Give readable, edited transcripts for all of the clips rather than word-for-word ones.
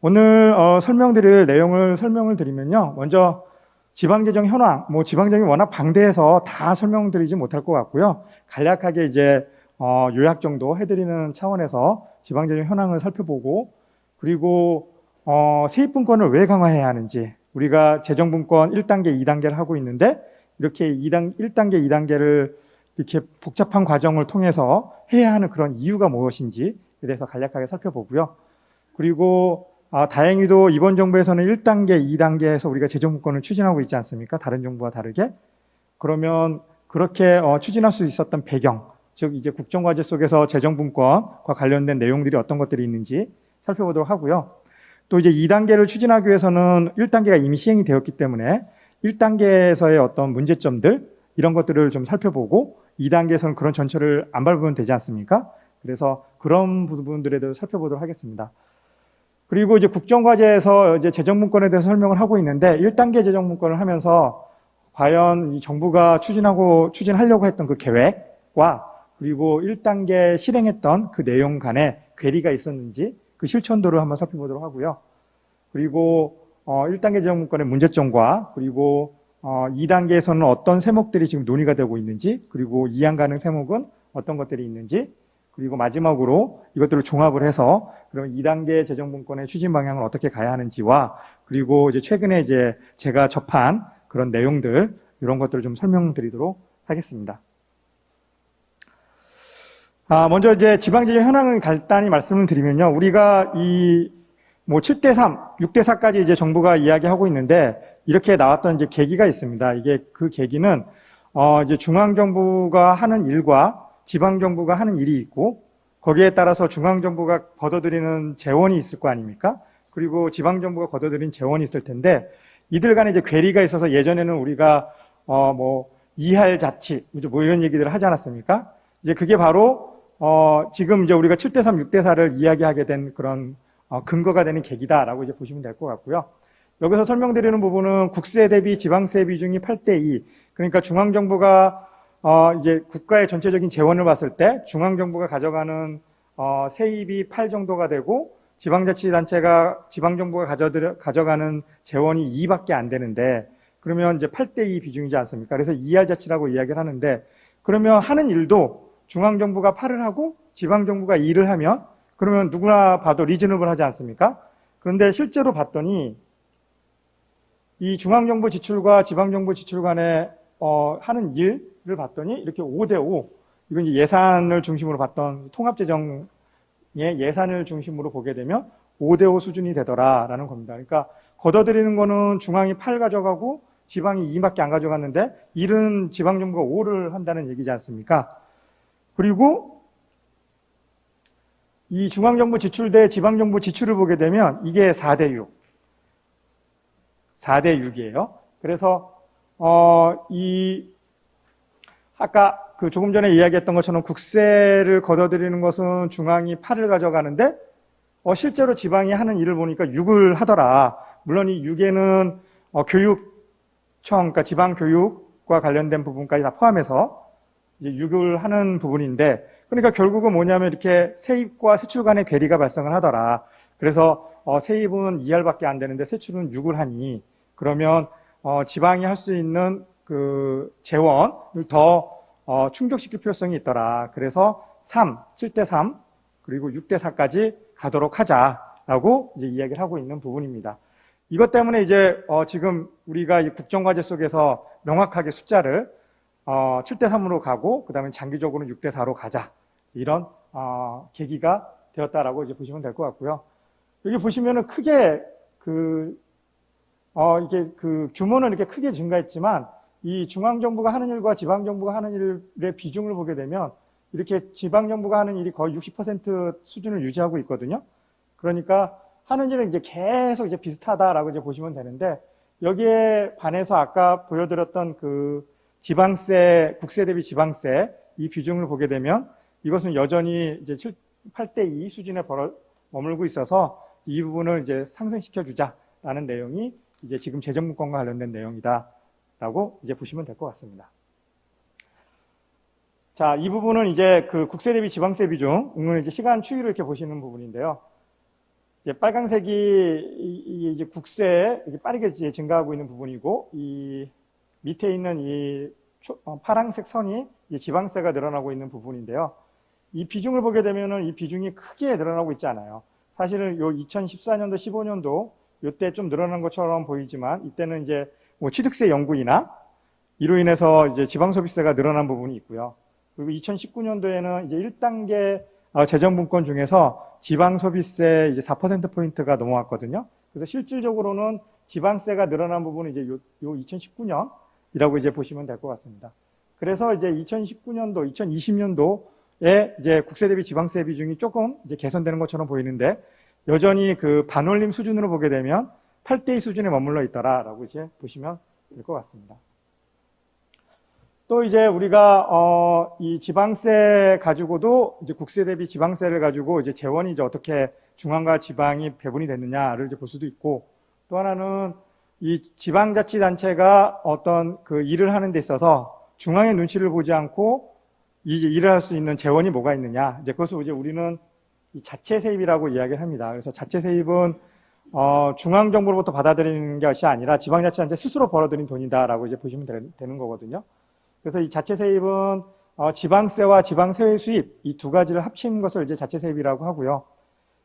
오늘 설명드릴 내용을 설명을 드리면요. 먼저 지방재정 현황, 지방재정이 워낙 방대해서 다 설명드리지 못할 것 같고요. 간략하게 이제 요약 정도 해드리는 차원에서 지방재정 현황을 살펴보고, 그리고 세입분권을 왜 강화해야 하는지, 우리가 재정분권 1단계, 2단계를 하고 있는데 이렇게 1단계, 2단계를 이렇게 복잡한 과정을 통해서 해야 하는 그런 이유가 무엇인지에 대해서 간략하게 살펴보고요. 그리고 다행히도 이번 정부에서는 1단계, 2단계에서 우리가 재정분권을 추진하고 있지 않습니까? 다른 정부와 다르게. 그러면 그렇게 추진할 수 있었던 배경, 즉 이제 국정과제 속에서 재정분권과 관련된 내용들이 어떤 것들이 있는지 살펴보도록 하고요. 또 이제 2단계를 추진하기 위해서는 1단계가 이미 시행이 되었기 때문에 1단계에서의 어떤 문제점들, 이런 것들을 좀 살펴보고 2단계에서는 그런 전철을 안 밟으면 되지 않습니까? 그래서 그런 부분들에 대해서 살펴보도록 하겠습니다. 그리고 이제 국정과제에서 이제 재정분권에 대해서 설명을 하고 있는데 1단계 재정분권을 하면서 과연 이 정부가 추진하려고 했던 그 계획과 그리고 1단계 실행했던 그 내용 간에 괴리가 있었는지 그 실천도를 한번 살펴보도록 하고요. 그리고 1단계 재정분권의 문제점과 그리고 2단계에서는 어떤 세목들이 지금 논의가 되고 있는지, 그리고 이행 가능 세목은 어떤 것들이 있는지, 그리고 마지막으로 이것들을 종합을 해서 그러면 2단계 재정분권의 추진 방향을 어떻게 가야 하는지와, 그리고 이제 최근에 이제 제가 접한 그런 내용들, 이런 것들을 좀 설명드리도록 하겠습니다. 먼저 이제 지방재정 현황을 간단히 말씀을 드리면요. 우리가 7대3, 6대4까지 이제 정부가 이야기하고 있는데 이렇게 나왔던 이제 계기가 있습니다. 이게 그 계기는 이제 중앙정부가 하는 일과 지방정부가 하는 일이 있고, 거기에 따라서 중앙정부가 걷어들이는 재원이 있을 거 아닙니까? 그리고 지방정부가 걷어들인 재원이 있을 텐데, 이들 간에 이제 괴리가 있어서 예전에는 우리가 이할 자치, 이런 얘기들을 하지 않았습니까? 이제 그게 바로 지금 이제 우리가 7대3, 6대4를 이야기하게 된 그런 근거가 되는 계기다라고 이제 보시면 될 것 같고요. 여기서 설명드리는 부분은 국세 대비 지방세 비중이 8대2. 그러니까 중앙정부가 이제 국가의 전체적인 재원을 봤을 때 중앙정부가 가져가는 세입이 8 정도가 되고, 지방자치단체가 지방정부가 가져가는 재원이 2밖에 안 되는데, 그러면 이제 8대2 비중이지 않습니까? 그래서 2할 자치라고 이야기를 하는데, 그러면 하는 일도 중앙정부가 8을 하고 지방정부가 2를 하면, 그러면 누구나 봐도 리즈너블 하지 않습니까? 그런데 실제로 봤더니 이 중앙정부 지출과 지방정부 지출 간에 하는 일을 봤더니 이렇게 5대5, 이건 이제 예산을 중심으로 봤던 통합재정의 예산을 중심으로 보게 되면 5대5 수준이 되더라라는 겁니다. 그러니까 걷어들이는 거는 중앙이 8 가져가고 지방이 2밖에 안 가져갔는데 일은 지방정부가 5를 한다는 얘기지 않습니까? 그리고 이 중앙정부 지출 대 지방정부 지출을 보게 되면 이게 4대6. 4대6이에요. 그래서 아까 조금 전에 이야기했던 것처럼 국세를 걷어들이는 것은 중앙이 8을 가져가는데 실제로 지방이 하는 일을 보니까 6을 하더라. 물론 이 6에는 교육청, 그러니까 지방교육과 관련된 부분까지 다 포함해서 이제 6을 하는 부분인데, 그러니까 결국은 뭐냐면 이렇게 세입과 세출 간의 괴리가 발생을 하더라. 그래서 세입은 2할밖에 안 되는데 세출은 6을 하니, 그러면 지방이 할 수 있는 그 재원을 더 충족시킬 필요성이 있더라. 그래서 7대3 그리고 6대4까지 가도록 하자라고 이제 이야기를 하고 있는 부분입니다. 이것 때문에 이제 지금 우리가 이 국정과제 속에서 명확하게 숫자를 7대3으로 가고, 그 다음에 장기적으로는 6대4로 가자, 이런 계기가 되었다라고 이제 보시면 될 것 같고요. 여기 보시면은 크게 이게 규모는 이렇게 크게 증가했지만, 이 중앙정부가 하는 일과 지방정부가 하는 일의 비중을 보게 되면 이렇게 지방정부가 하는 일이 거의 60% 수준을 유지하고 있거든요. 그러니까 하는 일은 이제 계속 이제 비슷하다라고 이제 보시면 되는데, 여기에 반해서 아까 보여드렸던 그 지방세, 국세 대비 지방세 이 비중을 보게 되면 이것은 여전히 이제 8대2 수준에 머물고 있어서 이 부분을 이제 상승시켜 주자라는 내용이 이제 지금 재정분권과 관련된 내용이다라고 이제 보시면 될 것 같습니다. 자, 이 부분은 이제 그 국세 대비 지방세 비중, 오늘 이제 시간 추이를 이렇게 보시는 부분인데요. 이제 빨간색이 이제 국세에 빠르게 이제 증가하고 있는 부분이고, 이 밑에 있는 이 파란색 선이 이제 지방세가 늘어나고 있는 부분인데요. 이 비중을 보게 되면은 이 비중이 크게 늘어나고 있지 않아요. 사실은 요 2014년도, 15년도 요때 좀 늘어난 것처럼 보이지만 이때는 이제 뭐 취득세 연구이나 이로 인해서 이제 지방소비세가 늘어난 부분이 있고요. 그리고 2019년도에는 이제 1단계 재정분권 중에서 지방소비세 이제 4%포인트가 넘어왔거든요. 그래서 실질적으로는 지방세가 늘어난 부분은 이제 요 2019년이라고 이제 보시면 될 것 같습니다. 그래서 이제 2019년도, 2020년도에 이제 국세 대비 지방세 비중이 조금 이제 개선되는 것처럼 보이는데 여전히 그 반올림 수준으로 보게 되면 8대2 수준에 머물러 있더라라고 이제 보시면 될 것 같습니다. 또 이제 우리가 이 지방세 가지고도 이제 국세 대비 지방세를 가지고 이제 재원이 이제 어떻게 중앙과 지방이 배분이 됐느냐를 이제 볼 수도 있고, 또 하나는 이 지방자치단체가 어떤 그 일을 하는 데 있어서 중앙의 눈치를 보지 않고 이제 일을 할 수 있는 재원이 뭐가 있느냐, 이제 그것을 이제 우리는 이 자체 세입이라고 이야기를 합니다. 그래서 자체 세입은 중앙 정부로부터 받아들이는 것이 아니라 지방자치단체 스스로 벌어들인 돈이다라고 이제 보시면 되는 거거든요. 그래서 이 자체 세입은 지방세와 지방세외 수입 이 두 가지를 합친 것을 이제 자체 세입이라고 하고요.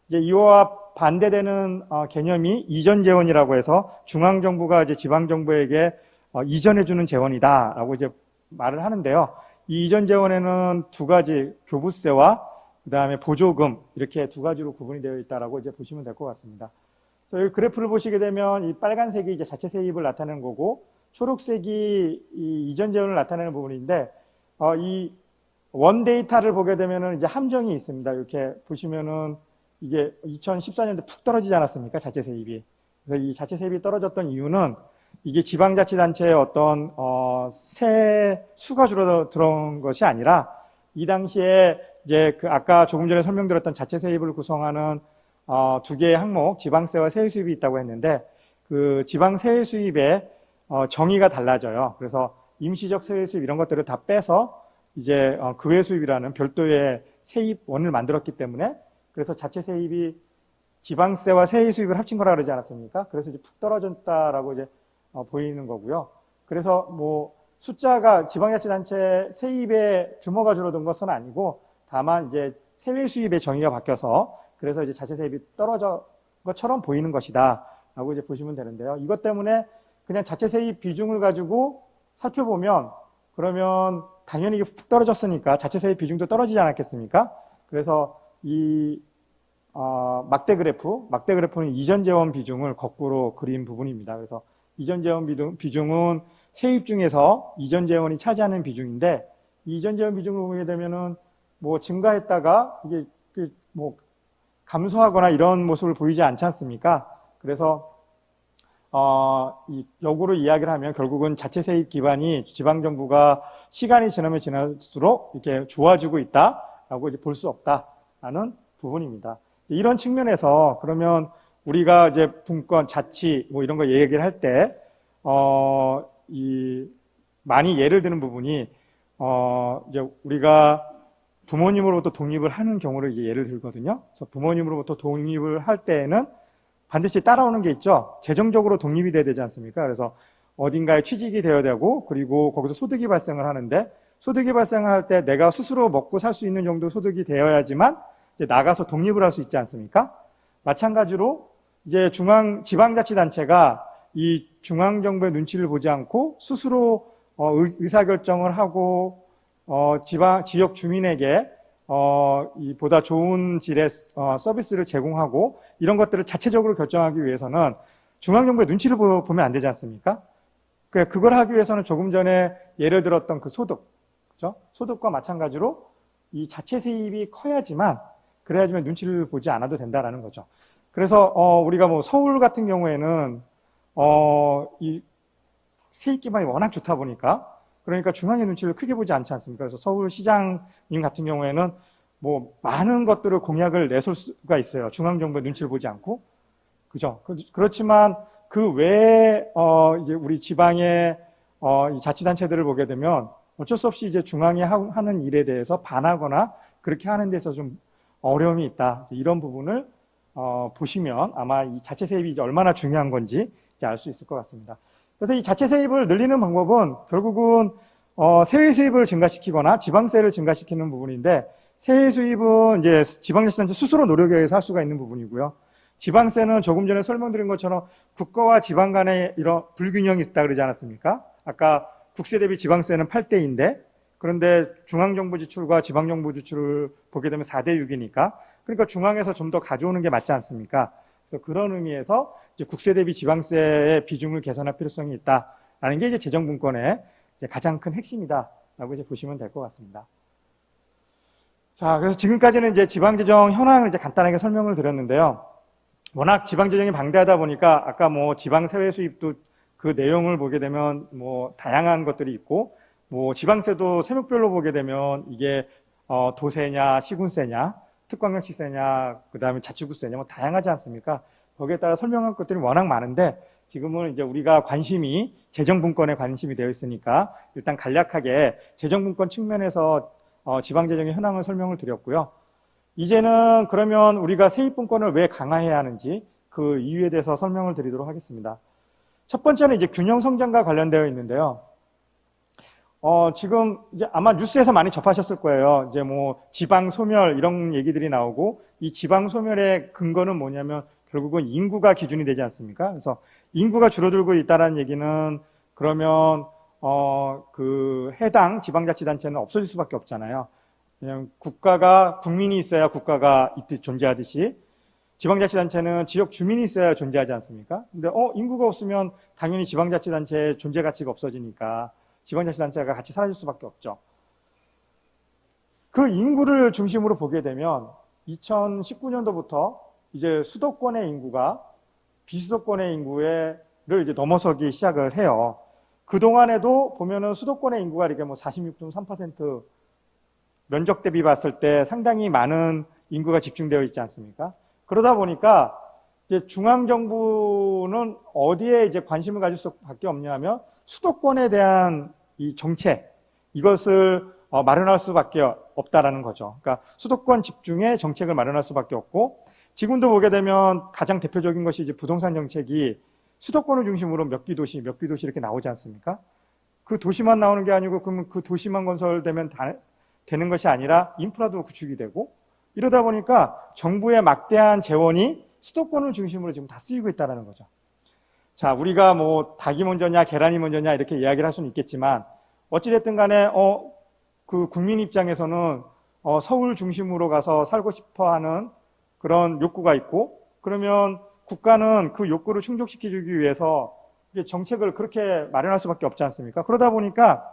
이제 이와 반대되는 개념이 이전 재원이라고 해서 중앙 정부가 이제 지방 정부에게 이전해 주는 재원이다라고 이제 말을 하는데요. 이 이전 재원에는 두 가지, 교부세와 그다음에 보조금, 이렇게 두 가지로 구분이 되어 있다라고 이제 보시면 될 것 같습니다. 그래서 여기 그래프를 보시게 되면 이 빨간색이 이제 자체 세입을 나타내는 거고, 초록색이 이 이전 재원을 나타내는 부분인데, 이 원 데이터를 보게 되면은 이제 함정이 있습니다. 이렇게 보시면은 이게 2014년도에 푹 떨어지지 않았습니까? 자체 세입이. 그래서 이 자체 세입이 떨어졌던 이유는 이게 지방자치단체의 어떤 세 수가 들어온 것이 아니라, 이 당시에 이제 그 아까 조금 전에 설명드렸던 자체 세입을 구성하는 두 개의 항목, 지방세와 세외 수입이 있다고 했는데, 그 지방 세외 수입의 정의가 달라져요. 그래서 임시적 세외 수입 이런 것들을 다 빼서 이제 그외 수입이라는 별도의 세입원을 만들었기 때문에, 그래서 자체 세입이 지방세와 세외 수입을 합친 거라 그러지 않았습니까? 그래서 이제 푹 떨어졌다라고 이제 보이는 거고요. 그래서 뭐 숫자가 지방자치단체 세입의 규모가 줄어든 것은 아니고, 다만 이제 세외 수입의 정의가 바뀌어서 그래서 이제 자체 세입이 떨어진 것처럼 보이는 것이다라고 이제 보시면 되는데요. 이것 때문에 그냥 자체 세입 비중을 가지고 살펴보면, 그러면 당연히 이게 푹 떨어졌으니까 자체 세입 비중도 떨어지지 않았겠습니까? 그래서 이 막대 그래프는 이전 재원 비중을 거꾸로 그린 부분입니다. 그래서 이전 재원 비중은 세입 중에서 이전 재원이 차지하는 비중인데, 이전 재원 비중을 보게 되면은 뭐 증가했다가 이게 뭐 감소하거나 이런 모습을 보이지 않지 않습니까? 그래서 역으로 이야기를 하면 결국은 자체 세입 기반이 지방정부가 시간이 지나면 지날수록 이렇게 좋아지고 있다라고 이제 볼 수 없다라는 부분입니다. 이런 측면에서 그러면 우리가 이제 분권, 자치 뭐 이런 거 얘기를 할 때 많이 예를 드는 부분이 이제 우리가 부모님으로부터 독립을 하는 경우를 이제 예를 들거든요. 그래서 부모님으로부터 독립을 할 때에는 반드시 따라오는 게 있죠. 재정적으로 독립이 돼야 되지 않습니까? 그래서 어딘가에 취직이 되어야 되고, 그리고 거기서 소득이 발생을 하는데, 소득이 발생을 할 때 내가 스스로 먹고 살 수 있는 정도 소득이 되어야지만 이제 나가서 독립을 할 수 있지 않습니까? 마찬가지로 이제 지방자치단체가 이 중앙정부의 눈치를 보지 않고 스스로 의사결정을 하고 지역 주민에게 보다 좋은 질의 서비스를 제공하고 이런 것들을 자체적으로 결정하기 위해서는 중앙정부의 눈치를 보면 안 되지 않습니까? 그걸 하기 위해서는 조금 전에 예를 들었던 그 소득, 그렇죠? 소득과 마찬가지로 이 자체 세입이 커야지만, 그래야지만 눈치를 보지 않아도 된다라는 거죠. 그래서 우리가 뭐 서울 같은 경우에는 이 세입 기반이 워낙 좋다 보니까, 그러니까 중앙의 눈치를 크게 보지 않지 않습니까? 그래서 서울시장님 같은 경우에는 뭐 많은 것들을 공약을 내설 수가 있어요. 중앙정부의 눈치를 보지 않고. 그죠? 그렇지만 그 외에 이제 우리 지방의 이 자치단체들을 보게 되면 어쩔 수 없이 이제 중앙이 하는 일에 대해서 반하거나 그렇게 하는 데서 좀 어려움이 있다. 이런 부분을 보시면 아마 이 자체 세입이 이제 얼마나 중요한 건지 이제 알 수 있을 것 같습니다. 그래서 이 자체 세입을 늘리는 방법은 결국은 세외 수입을 증가시키거나 지방세를 증가시키는 부분인데, 세외 수입은 이제 지방자치단체 스스로 노력에 의해서 할 수가 있는 부분이고요. 지방세는 조금 전에 설명드린 것처럼 국가와 지방 간에 이런 불균형이 있다 그러지 않았습니까? 아까 국세 대비 지방세는 8대2인데, 그런데 중앙정부 지출과 지방정부 지출을 보게 되면 4대6이니까, 그러니까 중앙에서 좀 더 가져오는 게 맞지 않습니까? 그래서 그런 의미에서 이제 국세 대비 지방세의 비중을 개선할 필요성이 있다라는 게 이제 재정분권의 이제 가장 큰 핵심이다라고 이제 보시면 될 것 같습니다. 자, 그래서 지금까지는 이제 지방재정 현황을 이제 간단하게 설명을 드렸는데요. 워낙 지방재정이 방대하다 보니까 아까 뭐 지방세외 수입도 그 내용을 보게 되면 뭐 다양한 것들이 있고, 뭐 지방세도 세목별로 보게 되면 이게 도세냐, 시군세냐, 특광역시세냐, 그 다음에 자치구세냐, 뭐 다양하지 않습니까? 거기에 따라 설명할 것들이 워낙 많은데, 지금은 이제 우리가 관심이 재정분권에 관심이 되어 있으니까 일단 간략하게 재정분권 측면에서 지방재정의 현황을 설명을 드렸고요. 이제는 그러면 우리가 세입분권을 왜 강화해야 하는지 그 이유에 대해서 설명을 드리도록 하겠습니다. 첫 번째는 이제 균형 성장과 관련되어 있는데요. 지금 이제 아마 뉴스에서 많이 접하셨을 거예요. 이제 뭐 지방 소멸 이런 얘기들이 나오고, 이 지방 소멸의 근거는 뭐냐면 결국은 인구가 기준이 되지 않습니까? 그래서 인구가 줄어들고 있다는 얘기는 그러면 그 해당 지방자치단체는 없어질 수밖에 없잖아요. 그냥 국민이 있어야 국가가 존재하듯이 지방자치단체는 지역 주민이 있어야 존재하지 않습니까? 근데 인구가 없으면 당연히 지방자치단체의 존재 가치가 없어지니까 지방자치단체가 같이 사라질 수밖에 없죠. 그 인구를 중심으로 보게 되면 2019년도부터 이제 수도권의 인구가 비수도권의 인구를 이제 넘어서기 시작을 해요. 그동안에도 보면은 수도권의 인구가 이렇게 뭐 46.3% 면적 대비 봤을 때 상당히 많은 인구가 집중되어 있지 않습니까? 그러다 보니까 이제 중앙정부는 어디에 이제 관심을 가질 수밖에 없냐면 수도권에 대한 이 정책, 이것을 마련할 수밖에 없다라는 거죠. 그러니까 수도권 집중의 정책을 마련할 수밖에 없고, 지금도 보게 되면 가장 대표적인 것이 이제 부동산 정책이 수도권을 중심으로 몇 기 도시 이렇게 나오지 않습니까? 그 도시만 나오는 게 아니고, 그러면 그 도시만 건설되면 되는 것이 아니라 인프라도 구축이 되고, 이러다 보니까 정부의 막대한 재원이 수도권을 중심으로 지금 다 쓰이고 있다는 거죠. 자, 우리가 뭐 닭이 먼저냐 계란이 먼저냐 이렇게 이야기를 할 수는 있겠지만, 어찌됐든 간에 그 국민 입장에서는 서울 중심으로 가서 살고 싶어 하는 그런 욕구가 있고, 그러면 국가는 그 욕구를 충족시키기 위해서 정책을 그렇게 마련할 수밖에 없지 않습니까? 그러다 보니까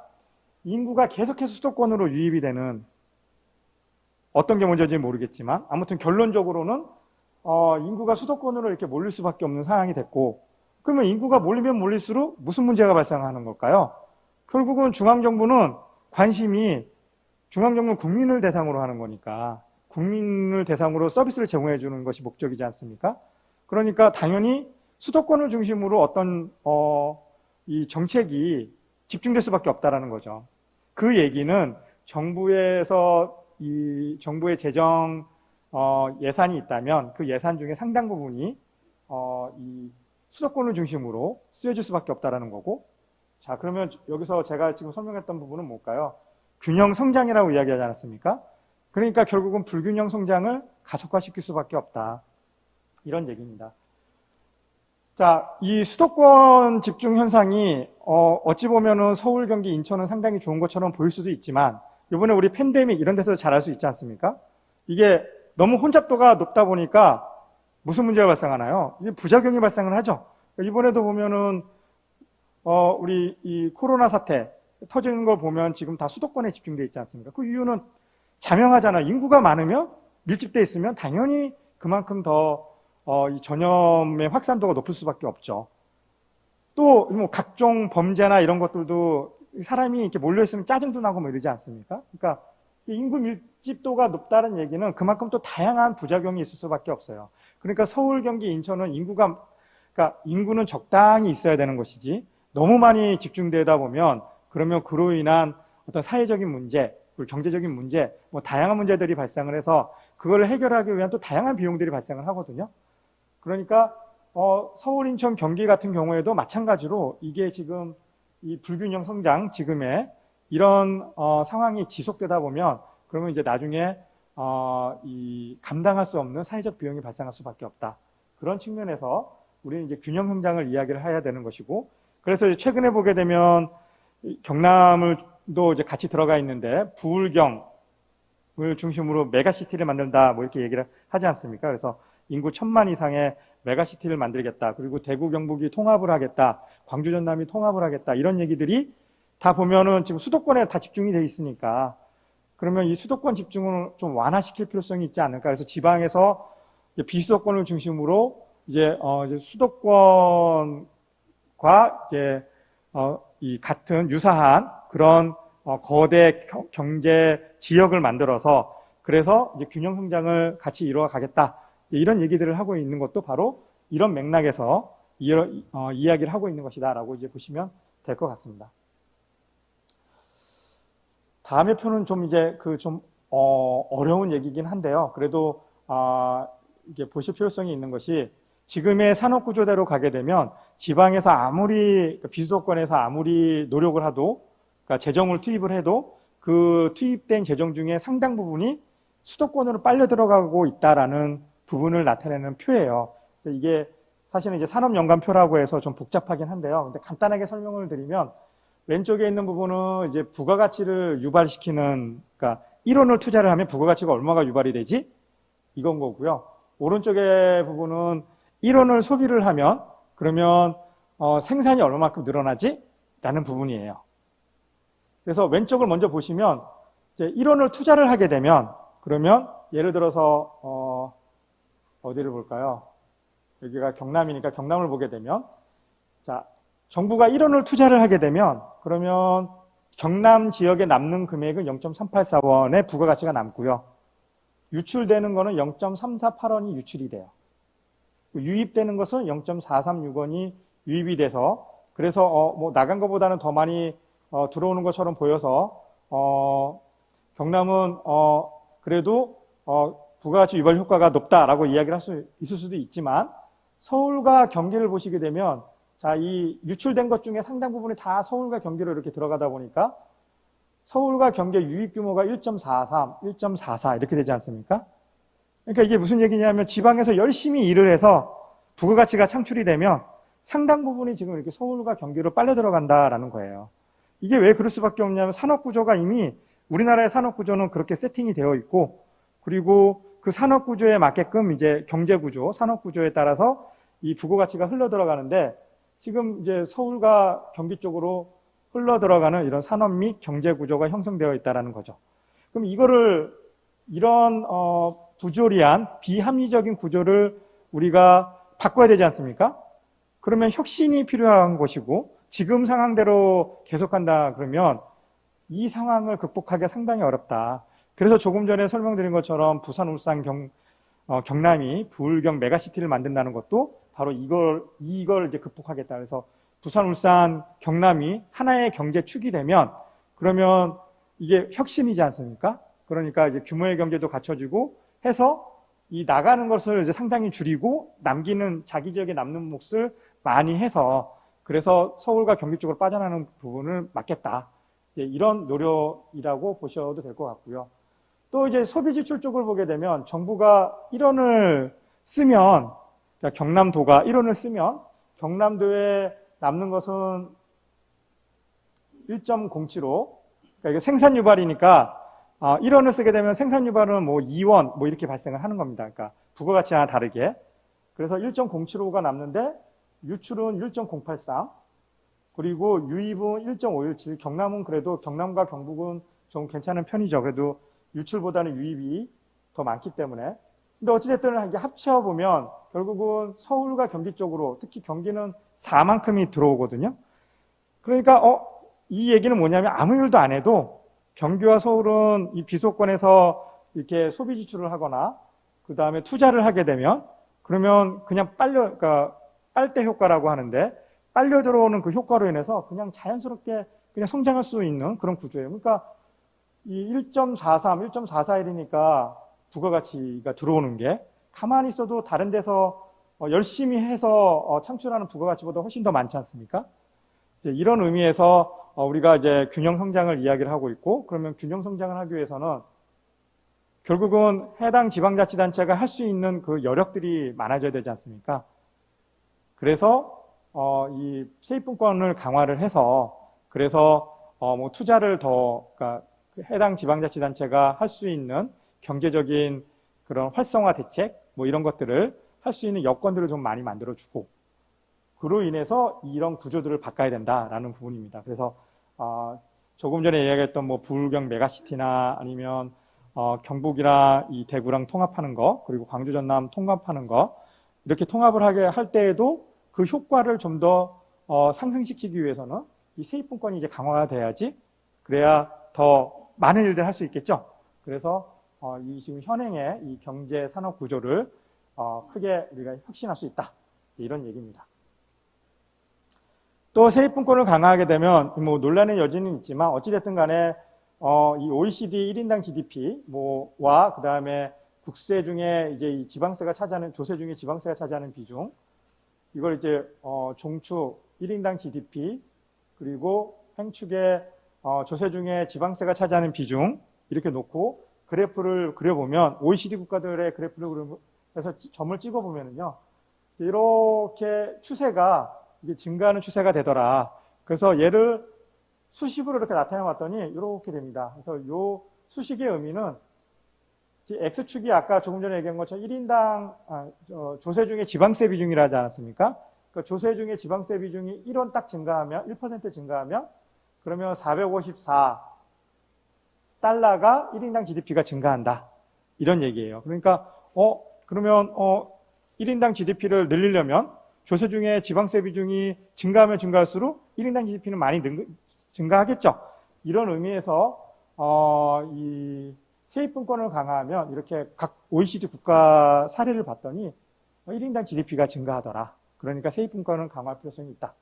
인구가 계속해서 수도권으로 유입이 되는, 어떤 게 먼저인지 모르겠지만 아무튼 결론적으로는 인구가 수도권으로 이렇게 몰릴 수밖에 없는 상황이 됐고, 그러면 인구가 몰리면 몰릴수록 무슨 문제가 발생하는 걸까요? 결국은 중앙정부는 국민을 대상으로 하는 거니까 국민을 대상으로 서비스를 제공해 주는 것이 목적이지 않습니까? 그러니까 당연히 수도권을 중심으로 어떤 이 정책이 집중될 수밖에 없다라는 거죠. 그 얘기는 정부의 재정 예산이 있다면 그 예산 중에 상당 부분이 이 수도권을 중심으로 쓰여질 수밖에 없다라는 거고, 자, 그러면 여기서 제가 지금 설명했던 부분은 뭘까요? 균형 성장이라고 이야기하지 않았습니까? 그러니까 결국은 불균형 성장을 가속화시킬 수밖에 없다, 이런 얘기입니다. 자, 이 수도권 집중 현상이 어찌 보면은 서울, 경기, 인천은 상당히 좋은 것처럼 보일 수도 있지만, 이번에 우리 팬데믹 이런 데서 잘 알 수 있지 않습니까? 이게 너무 혼잡도가 높다 보니까 무슨 문제가 발생하나요? 이게 부작용이 발생을 하죠. 이번에도 보면은 우리 이 코로나 사태 터지는 걸 보면 지금 다 수도권에 집중되어 있지 않습니까? 그 이유는 자명하잖아요. 인구가 많으면, 밀집되어 있으면 당연히 그만큼 더 이 전염의 확산도가 높을 수밖에 없죠. 또 뭐 각종 범죄나 이런 것들도 사람이 이렇게 몰려 있으면 짜증도 나고 뭐 이러지 않습니까? 그러니까 인구 밀집도가 높다는 얘기는 그만큼 또 다양한 부작용이 있을 수밖에 없어요. 그러니까 서울, 경기, 인천은 그러니까 인구는 적당히 있어야 되는 것이지, 너무 많이 집중되다 보면 그러면 그로 인한 어떤 사회적인 문제, 그리고 경제적인 문제, 뭐 다양한 문제들이 발생을 해서 그걸 해결하기 위한 또 다양한 비용들이 발생을 하거든요. 그러니까 서울, 인천, 경기 같은 경우에도 마찬가지로 이게 지금 이 불균형 성장 지금의 이런 상황이 지속되다 보면 그러면 이제 나중에 이 감당할 수 없는 사회적 비용이 발생할 수밖에 없다. 그런 측면에서 우리는 이제 균형 성장을 이야기를 해야 되는 것이고, 그래서 이제 최근에 보게 되면 경남을도 이제 같이 들어가 있는데 부울경을 중심으로 메가시티를 만든다 뭐 이렇게 얘기를 하지 않습니까? 그래서 인구 1000만 이상의 메가시티를 만들겠다. 그리고 대구 경북이 통합을 하겠다. 광주 전남이 통합을 하겠다. 이런 얘기들이 다 보면은 지금 수도권에 다 집중이 돼 있으니까 그러면 이 수도권 집중을 좀 완화시킬 필요성이 있지 않을까. 그래서 지방에서 이제 비수도권을 중심으로 이제 수도권과 이제 이 같은 유사한 그런 거대 경제 지역을 만들어서 그래서 이제 균형 성장을 같이 이루어 가겠다. 이런 얘기들을 하고 있는 것도 바로 이런 맥락에서 이야기를 하고 있는 것이다라고 이제 보시면 될 것 같습니다. 다음의 표는 좀 이제 어려운 얘기긴 한데요. 그래도 이게 보실 필요성이 있는 것이 지금의 산업 구조대로 가게 되면 지방에서 아무리 비수도권에서 아무리 노력을 해도 그러니까 재정을 투입을 해도 그 투입된 재정 중에 상당 부분이 수도권으로 빨려 들어가고 있다라는 부분을 나타내는 표예요. 그래서 이게 사실은 이제 산업연관표라고 해서 좀 복잡하긴 한데요. 근데 간단하게 설명을 드리면 왼쪽에 있는 부분은 이제 부가가치를 유발시키는, 그러니까 1원을 투자를 하면 부가가치가 얼마가 유발이 되지? 이건 거고요. 오른쪽의 부분은 1원을 소비를 하면 그러면 생산이 얼마만큼 늘어나지? 라는 부분이에요. 그래서 왼쪽을 먼저 보시면 이제 1원을 투자를 하게 되면 그러면 예를 들어서 어디를 볼까요? 여기가 경남이니까 경남을 보게 되면 자, 정부가 1원을 투자를 하게 되면 그러면 경남 지역에 남는 금액은 0.384원의 부가가치가 남고요. 유출되는 거는 0.348원이 유출이 돼요. 유입되는 것은 0.436원이 유입이 돼서 그래서 뭐 나간 것보다는 더 많이 들어오는 것처럼 보여서 경남은 그래도 부가가치 유발 효과가 높다라고 이야기를 할 수 있을 수도 있지만 서울과 경기를 보시게 되면 자, 이 유출된 것 중에 상당 부분이 다 서울과 경기로 이렇게 들어가다 보니까 서울과 경기의 유입 규모가 1.43, 1.44 이렇게 되지 않습니까? 그러니까 이게 무슨 얘기냐면 지방에서 열심히 일을 해서 부가가치가 창출이 되면 상당 부분이 지금 이렇게 서울과 경기로 빨려 들어간다라는 거예요. 이게 왜 그럴 수밖에 없냐면 산업구조가 이미 우리나라의 산업구조는 그렇게 세팅이 되어 있고 그리고 그 산업구조에 맞게끔 이제 경제구조, 산업구조에 따라서 이 부가가치가 흘러 들어가는데 지금 이제 서울과 경기 쪽으로 흘러 들어가는 이런 산업 및 경제구조가 형성되어 있다는 거죠. 그럼 이런 부조리한 비합리적인 구조를 우리가 바꿔야 되지 않습니까? 그러면 혁신이 필요한 것이고 지금 상황대로 계속한다 그러면 이 상황을 극복하기가 상당히 어렵다. 그래서 조금 전에 설명드린 것처럼 부산, 울산, 경남이 부울경 메가시티를 만든다는 것도 바로 이걸 이제 극복하겠다. 그래서 부산, 울산, 경남이 하나의 경제축이 되면 그러면 이게 혁신이지 않습니까? 그러니까 이제 규모의 경제도 갖춰지고 해서 이 나가는 것을 이제 상당히 줄이고 남기는 자기 지역에 남는 몫을 많이 해서 그래서 서울과 경기 쪽으로 빠져나가는 부분을 막겠다. 이런 노력이라고 보셔도 될 것 같고요. 또 이제 소비 지출 쪽을 보게 되면 정부가 1원을 쓰면 그러니까 경남도가 1원을 쓰면 경남도에 남는 것은 1.075 그러니까 이게 생산 유발이니까 1원을 쓰게 되면 생산 유발은 뭐 2원 뭐 이렇게 발생을 하는 겁니다. 그러니까 부가가치와 다르게. 그래서 1.075가 남는데 유출은 1.083 그리고 유입은 1.517 경남은 그래도 경남과 경북은 좀 괜찮은 편이죠. 그래도 유출보다는 유입이 더 많기 때문에. 근데 어찌됐든 이게 합쳐보면 결국은 서울과 경기 쪽으로 특히 경기는 4만큼이 들어오거든요. 그러니까 이 얘기는 뭐냐면 아무 일도 안 해도 경기와 서울은 이 비수도권에서 이렇게 소비 지출을 하거나 그 다음에 투자를 하게 되면 그러면 그냥 그러니까 빨대 효과라고 하는데 빨려 들어오는 그 효과로 인해서 그냥 자연스럽게 그냥 성장할 수 있는 그런 구조예요. 그러니까 이 1.43, 1.44일이니까 부가가치가 들어오는 게 가만히 있어도 다른 데서 열심히 해서 창출하는 부가가치보다 훨씬 더 많지 않습니까? 이제 이런 의미에서 우리가 이제 균형 성장을 이야기를 하고 있고, 그러면 균형 성장을 하기 위해서는 결국은 해당 지방자치단체가 할 수 있는 그 여력들이 많아져야 되지 않습니까? 그래서 이 세입분권을 강화를 해서, 그래서 뭐 투자를 더, 그러니까 해당 지방자치단체가 할 수 있는 경제적인 그런 활성화 대책 뭐 이런 것들을 할 수 있는 여건들을 좀 많이 만들어주고, 그로 인해서 이런 구조들을 바꿔야 된다라는 부분입니다. 그래서 조금 전에 이야기했던 뭐 부울경 메가시티나 아니면 경북이나 이 대구랑 통합하는 거, 그리고 광주 전남 통합하는 거, 이렇게 통합을 하게 할 때에도 그 효과를 좀 더 상승시키기 위해서는 이 세입분권이 이제 강화가 돼야지, 그래야 더 많은 일들을 할 수 있겠죠. 그래서 이 지금 현행의 이 경제 산업 구조를 크게 우리가 혁신할 수 있다, 이런 얘기입니다. 또 세입분권을 강화하게 되면 뭐 논란의 여지는 있지만 어찌됐든 간에 이 OECD 1인당 GDP 뭐와 그 다음에 국세 중에 이제 이 지방세가 차지하는, 조세 중에 지방세가 차지하는 비중, 이걸 이제 종축 1인당 GDP 그리고 행축의 조세 중에 지방세가 차지하는 비중 이렇게 놓고 그래프를 그려보면, OECD 국가들의 그래프를 그려서 점을 찍어보면은요, 이렇게 추세가 이게 증가하는 추세가 되더라. 그래서 얘를 수식으로 이렇게 나타내 봤더니 이렇게 됩니다. 그래서 이 수식의 의미는 X축이 아까 조금 전에 얘기한 것처럼 1인당 조세 중에 지방세 비중이라 하지 않았습니까? 그러니까 조세 중에 지방세 비중이 1원 딱 증가하면, 1% 증가하면, 그러면 454달러가 1인당 GDP가 증가한다, 이런 얘기예요. 그러니까 그러면 1인당 GDP를 늘리려면 조세 중에 지방세 비중이 증가하면 증가할수록 1인당 GDP는 많이 증가하겠죠. 이런 의미에서 이 세입분권을 강화하면 이렇게 각 OECD 국가 사례를 봤더니 1인당 GDP가 증가하더라. 그러니까 세입분권을 강화할 필요성이 있다,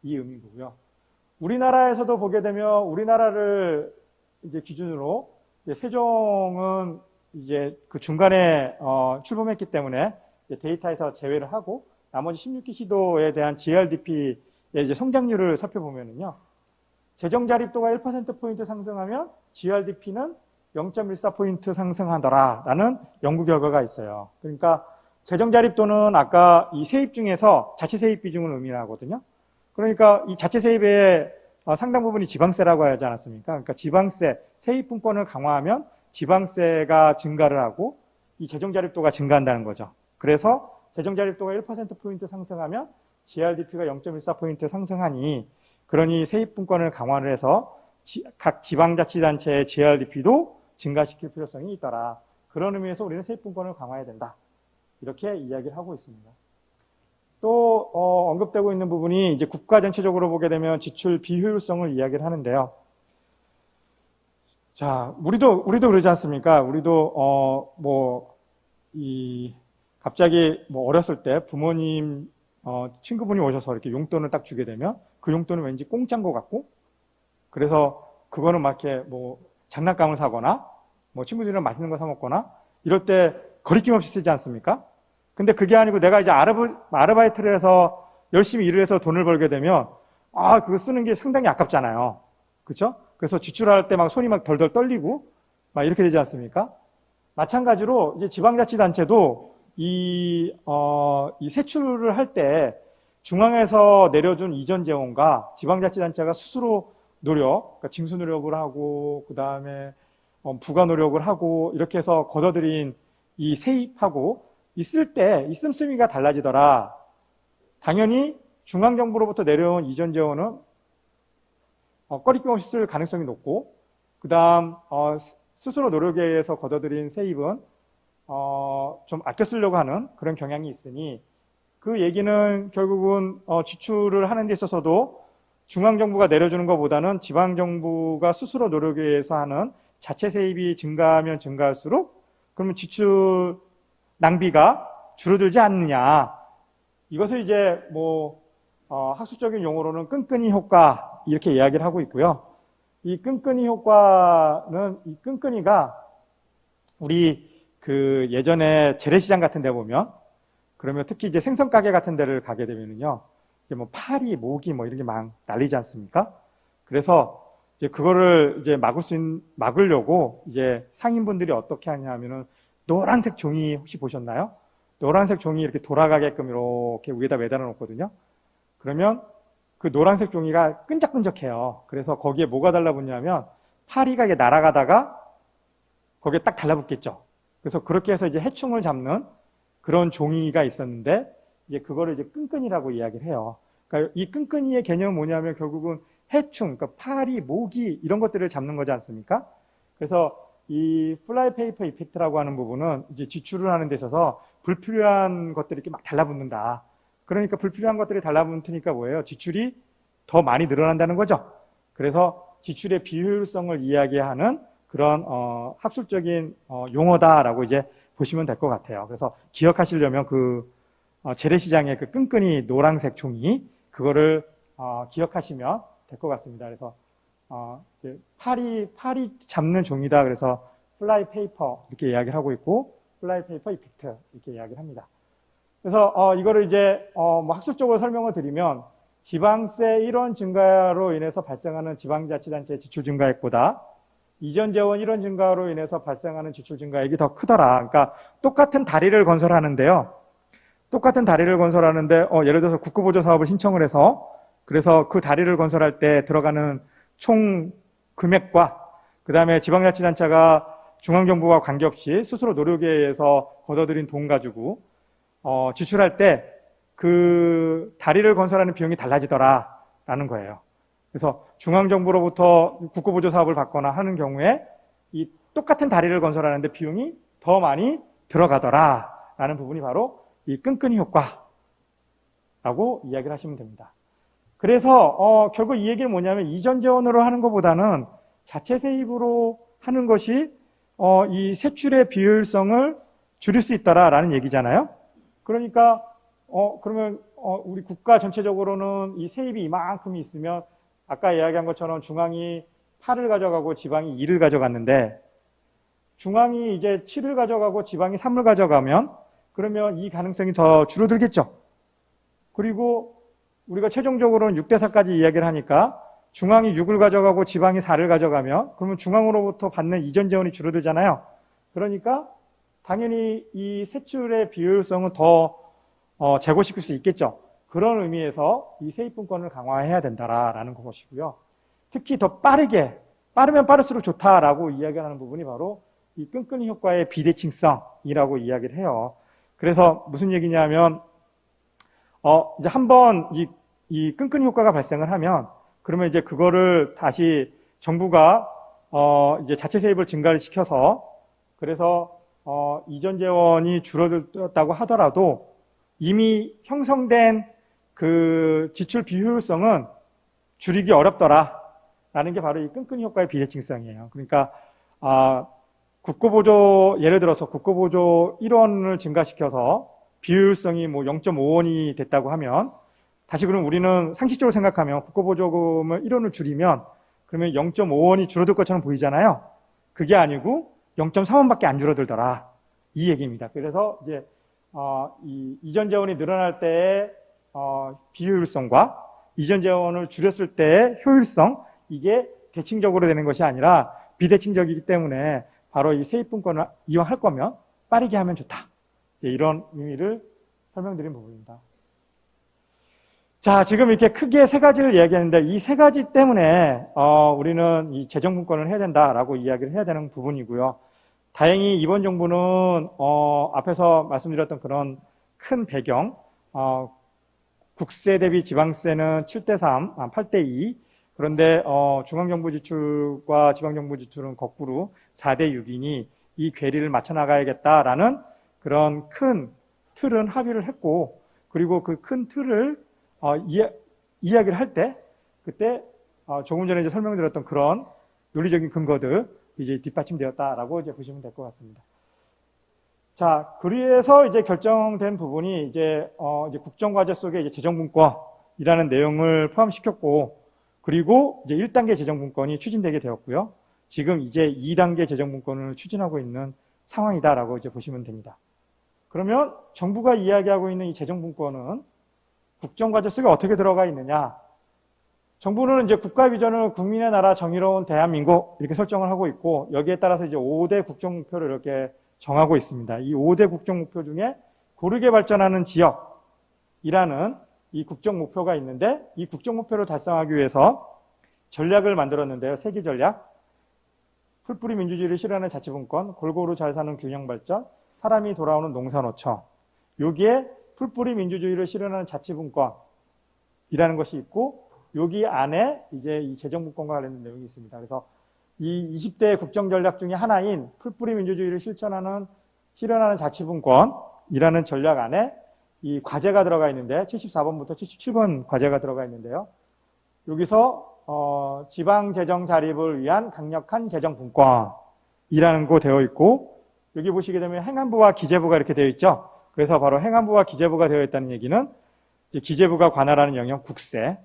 이 의미고요. 우리나라에서도 보게 되면 우리나라를 이제 기준으로 이제 세종은 이제 그 중간에 출범했기 때문에 데이터에서 제외를 하고 나머지 16개 시도에 대한 GRDP의 이제 성장률을 살펴보면은요, 재정 자립도가 1%포인트 상승하면 GRDP는 0.14포인트 상승하더라라는 연구 결과가 있어요. 그러니까 재정 자립도는 아까 이 세입 중에서 자체 세입 비중을 의미하거든요. 그러니까 이 자체 세입의 상당 부분이 지방세라고 하지 않았습니까? 그러니까 지방세, 세입분권을 강화하면 지방세가 증가를 하고 이 재정 자립도가 증가한다는 거죠. 그래서 재정 자립도가 1%포인트 상승하면 GRDP가 0.14포인트 상승하니, 그러니 세입분권을 강화를 해서 각 지방자치단체의 GRDP도 증가시킬 필요성이 있더라. 그런 의미에서 우리는 세입분권을 강화해야 된다, 이렇게 이야기를 하고 있습니다. 또 언급되고 있는 부분이 이제 국가 전체적으로 보게 되면 지출 비효율성을 이야기를 하는데요. 자, 우리도 그러지 않습니까? 우리도 갑자기 뭐 어렸을 때 부모님 친구분이 오셔서 이렇게 용돈을 딱 주게 되면 그 용돈은 왠지 공짜인 것 같고, 그래서 그거는 막 이렇게 뭐 장난감을 사거나 뭐 친구들이랑 맛있는 거 사 먹거나 이럴 때 거리낌 없이 쓰지 않습니까? 근데 그게 아니고 내가 이제 아르바이트를 해서 열심히 일을 해서 돈을 벌게 되면 그거 쓰는 게 상당히 아깝잖아요. 그렇죠? 그래서 지출할 때 막 손이 막 덜덜 떨리고 막 이렇게 되지 않습니까? 마찬가지로 이제 지방자치단체도 이 세출을 할 때 중앙에서 내려준 이전 재원과 지방자치단체가 스스로 그러니까 징수 노력을 하고 그 다음에 부가 노력을 하고 이렇게 해서 걷어들인 이 세입하고 있을 때 이 씀씀이가 달라지더라. 당연히 중앙정부로부터 내려온 이전 재원은 꺼리낌 없이 쓸 가능성이 높고, 그 다음 스스로 노력에 의해서 걷어들인 세입은 좀 아껴 쓰려고 하는 그런 경향이 있으니, 그 얘기는 결국은 지출을 하는 데 있어서도 중앙정부가 내려주는 것보다는 지방정부가 스스로 노력에 의해서 하는 자체 세입이 증가하면 증가할수록 그러면 지출 낭비가 줄어들지 않느냐. 이것을 이제 학술적인 용어로는 끈끈이 효과, 이렇게 이야기를 하고 있고요. 이 끈끈이 효과는, 이 끈끈이가 우리 그 예전에 재래시장 같은 데 보면, 그러면 특히 이제 생선 가게 같은 데를 가게 되면은요, 이게 뭐 파리, 모기 뭐 이런 게 막 날리지 않습니까? 그래서 이제 그거를 이제 막으려고 이제 상인분들이 어떻게 하냐면은 노란색 종이 혹시 보셨나요? 노란색 종이 이렇게 돌아가게끔 이렇게 위에다 매달아 놓거든요. 그러면 그 노란색 종이가 끈적끈적해요. 그래서 거기에 뭐가 달라붙냐면 파리가 이게 날아가다가 거기에 딱 달라붙겠죠. 그래서 그렇게 해서 이제 해충을 잡는 그런 종이가 있었는데 이제 그거를 이제 끈끈이라고 이야기를 해요. 그러니까 이 끈끈이의 개념은 뭐냐면 결국은 해충, 그러니까 파리, 모기 이런 것들을 잡는 거지 않습니까? 그래서 이 플라이 페이퍼 이펙트라고 하는 부분은 이제 지출을 하는 데 있어서 불필요한 것들이 이렇게 막 달라붙는다. 그러니까 불필요한 것들이 달라붙으니까 뭐예요? 지출이 더 많이 늘어난다는 거죠. 그래서 지출의 비효율성을 이야기하는 그런 학술적인 용어다라고 이제 보시면 될 것 같아요. 그래서 기억하시려면 그 재래시장의 그 끈끈이 노란색 종이 그거를 기억하시면 될 것 같습니다. 그래서 파리 잡는 종이다. 그래서 플라이 페이퍼 이렇게 이야기를 하고 있고 플라이 페이퍼 이펙트 이렇게 이야기를 합니다. 그래서 이거를 이제 뭐 학술적으로 설명을 드리면 지방세 1원 증가로 인해서 발생하는 지방자치단체의 지출 증가액보다 이전 재원 1원 증가로 인해서 발생하는 지출 증가액이 더 크더라. 그러니까 똑같은 다리를 건설하는데요. 똑같은 다리를 건설하는데 예를 들어서 국고보조 사업을 신청을 해서 그래서 그 다리를 건설할 때 들어가는 총 금액과 그 다음에 지방자치단체가 중앙정부와 관계없이 스스로 노력에 의해서 걷어들인 돈 가지고 지출할 때 그 다리를 건설하는 비용이 달라지더라라는 거예요. 그래서 중앙정부로부터 국고보조 사업을 받거나 하는 경우에 이 똑같은 다리를 건설하는데 비용이 더 많이 들어가더라라는 부분이 바로 이 끈끈이 효과라고 이야기를 하시면 됩니다. 그래서 결국 이 얘기는 뭐냐면 이전 재원으로 하는 것보다는 자체 세입으로 하는 것이 이 세출의 비효율성을 줄일 수 있다라는 얘기잖아요. 그러니까 그러면 우리 국가 전체적으로는 이 세입이 이만큼이 있으면 아까 이야기한 것처럼 중앙이 8을 가져가고 지방이 2를 가져갔는데 중앙이 이제 7을 가져가고 지방이 3을 가져가면 그러면 이 가능성이 더 줄어들겠죠. 그리고 우리가 최종적으로는 6대4까지 이야기를 하니까 중앙이 6을 가져가고 지방이 4를 가져가면 그러면 중앙으로부터 받는 이전 재원이 줄어들잖아요. 그러니까 당연히 이 세출의 비효율성은 더 제고시킬 수 있겠죠. 그런 의미에서 이 세입분권을 강화해야 된다라는 것이고요. 특히 더 빠르면 빠를수록 좋다라고 이야기하는 부분이 바로 이 끈끈이 효과의 비대칭성이라고 이야기를 해요. 그래서 무슨 얘기냐면 이제 한번 이 끈끈이 효과가 발생을 하면 그러면 이제 그거를 다시 정부가 이제 자체 세입을 증가를 시켜서 그래서 이전 재원이 줄어들었다고 하더라도 이미 형성된 그 지출 비효율성은 줄이기 어렵더라라는 게 바로 이 끈끈이 효과의 비대칭성이에요. 그러니까 국고보조 예를 들어서 국고보조 1원을 증가시켜서 비효율성이 뭐 0.5원이 됐다고 하면 다시 그럼 우리는 상식적으로 생각하면 국고보조금을 1원을 줄이면 그러면 0.5원이 줄어들 것처럼 보이잖아요. 그게 아니고 0.3원밖에 안 줄어들더라. 이 얘기입니다. 그래서 이제 이 이전 재원이 늘어날 때의 비효율성과 이전 재원을 줄였을 때의 효율성 이게 대칭적으로 되는 것이 아니라 비대칭적이기 때문에 바로 이 세입분권을 이용할 거면 빠르게 하면 좋다. 이런 의미를 설명드린 부분입니다. 자, 지금 이렇게 크게 세 가지를 이야기했는데 이 세 가지 때문에 우리는 이 재정분권을 해야 된다라고 이야기를 해야 되는 부분이고요. 다행히 이번 정부는 앞에서 말씀드렸던 그런 큰 배경, 국세 대비 지방세는 7대3, 8대2. 그런데 중앙정부 지출과 지방정부 지출은 거꾸로 4대6이니 이 괴리를 맞춰 나가야겠다라는 그런 큰 틀은 합의를 했고, 그리고 그 큰 틀을 이야기를 할 때 그때 조금 전에 이제 설명드렸던 그런 논리적인 근거들 이제 뒷받침되었다라고 이제 보시면 될 것 같습니다. 자, 그래서 이제 결정된 부분이 이제 국정과제 속에 이제 재정분권이라는 내용을 포함시켰고, 그리고 이제 1단계 재정분권이 추진되게 되었고요. 지금 이제 2단계 재정분권을 추진하고 있는 상황이다라고 이제 보시면 됩니다. 그러면 정부가 이야기하고 있는 이 재정분권은 국정과제 속에 어떻게 들어가 있느냐? 정부는 이제 국가 비전을 국민의 나라 정의로운 대한민국 이렇게 설정을 하고 있고, 여기에 따라서 이제 5대 국정 목표를 이렇게 정하고 있습니다. 이 5대 국정 목표 중에 고르게 발전하는 지역이라는 이 국정 목표가 있는데, 이 국정 목표를 달성하기 위해서 전략을 만들었는데요. 세기 전략. 풀뿌리 민주주의를 실현하는 자치분권, 골고루 잘 사는 균형 발전, 사람이 돌아오는 농산어청. 여기에 풀뿌리 민주주의를 실현하는 자치분권이라는 것이 있고, 여기 안에 이제 이 재정분권과 관련된 내용이 있습니다. 그래서 이 20대 국정전략 중에 하나인 풀뿌리 민주주의를 실현하는 자치분권이라는 전략 안에 이 과제가 들어가 있는데, 74번부터 77번 과제가 들어가 있는데요. 여기서 지방재정 자립을 위한 강력한 재정분권이라는 거 되어 있고, 여기 보시게 되면 행안부와 기재부가 이렇게 되어 있죠. 그래서 바로 행안부와 기재부가 되어 있다는 얘기는 이제 기재부가 관할하는 영역 국세,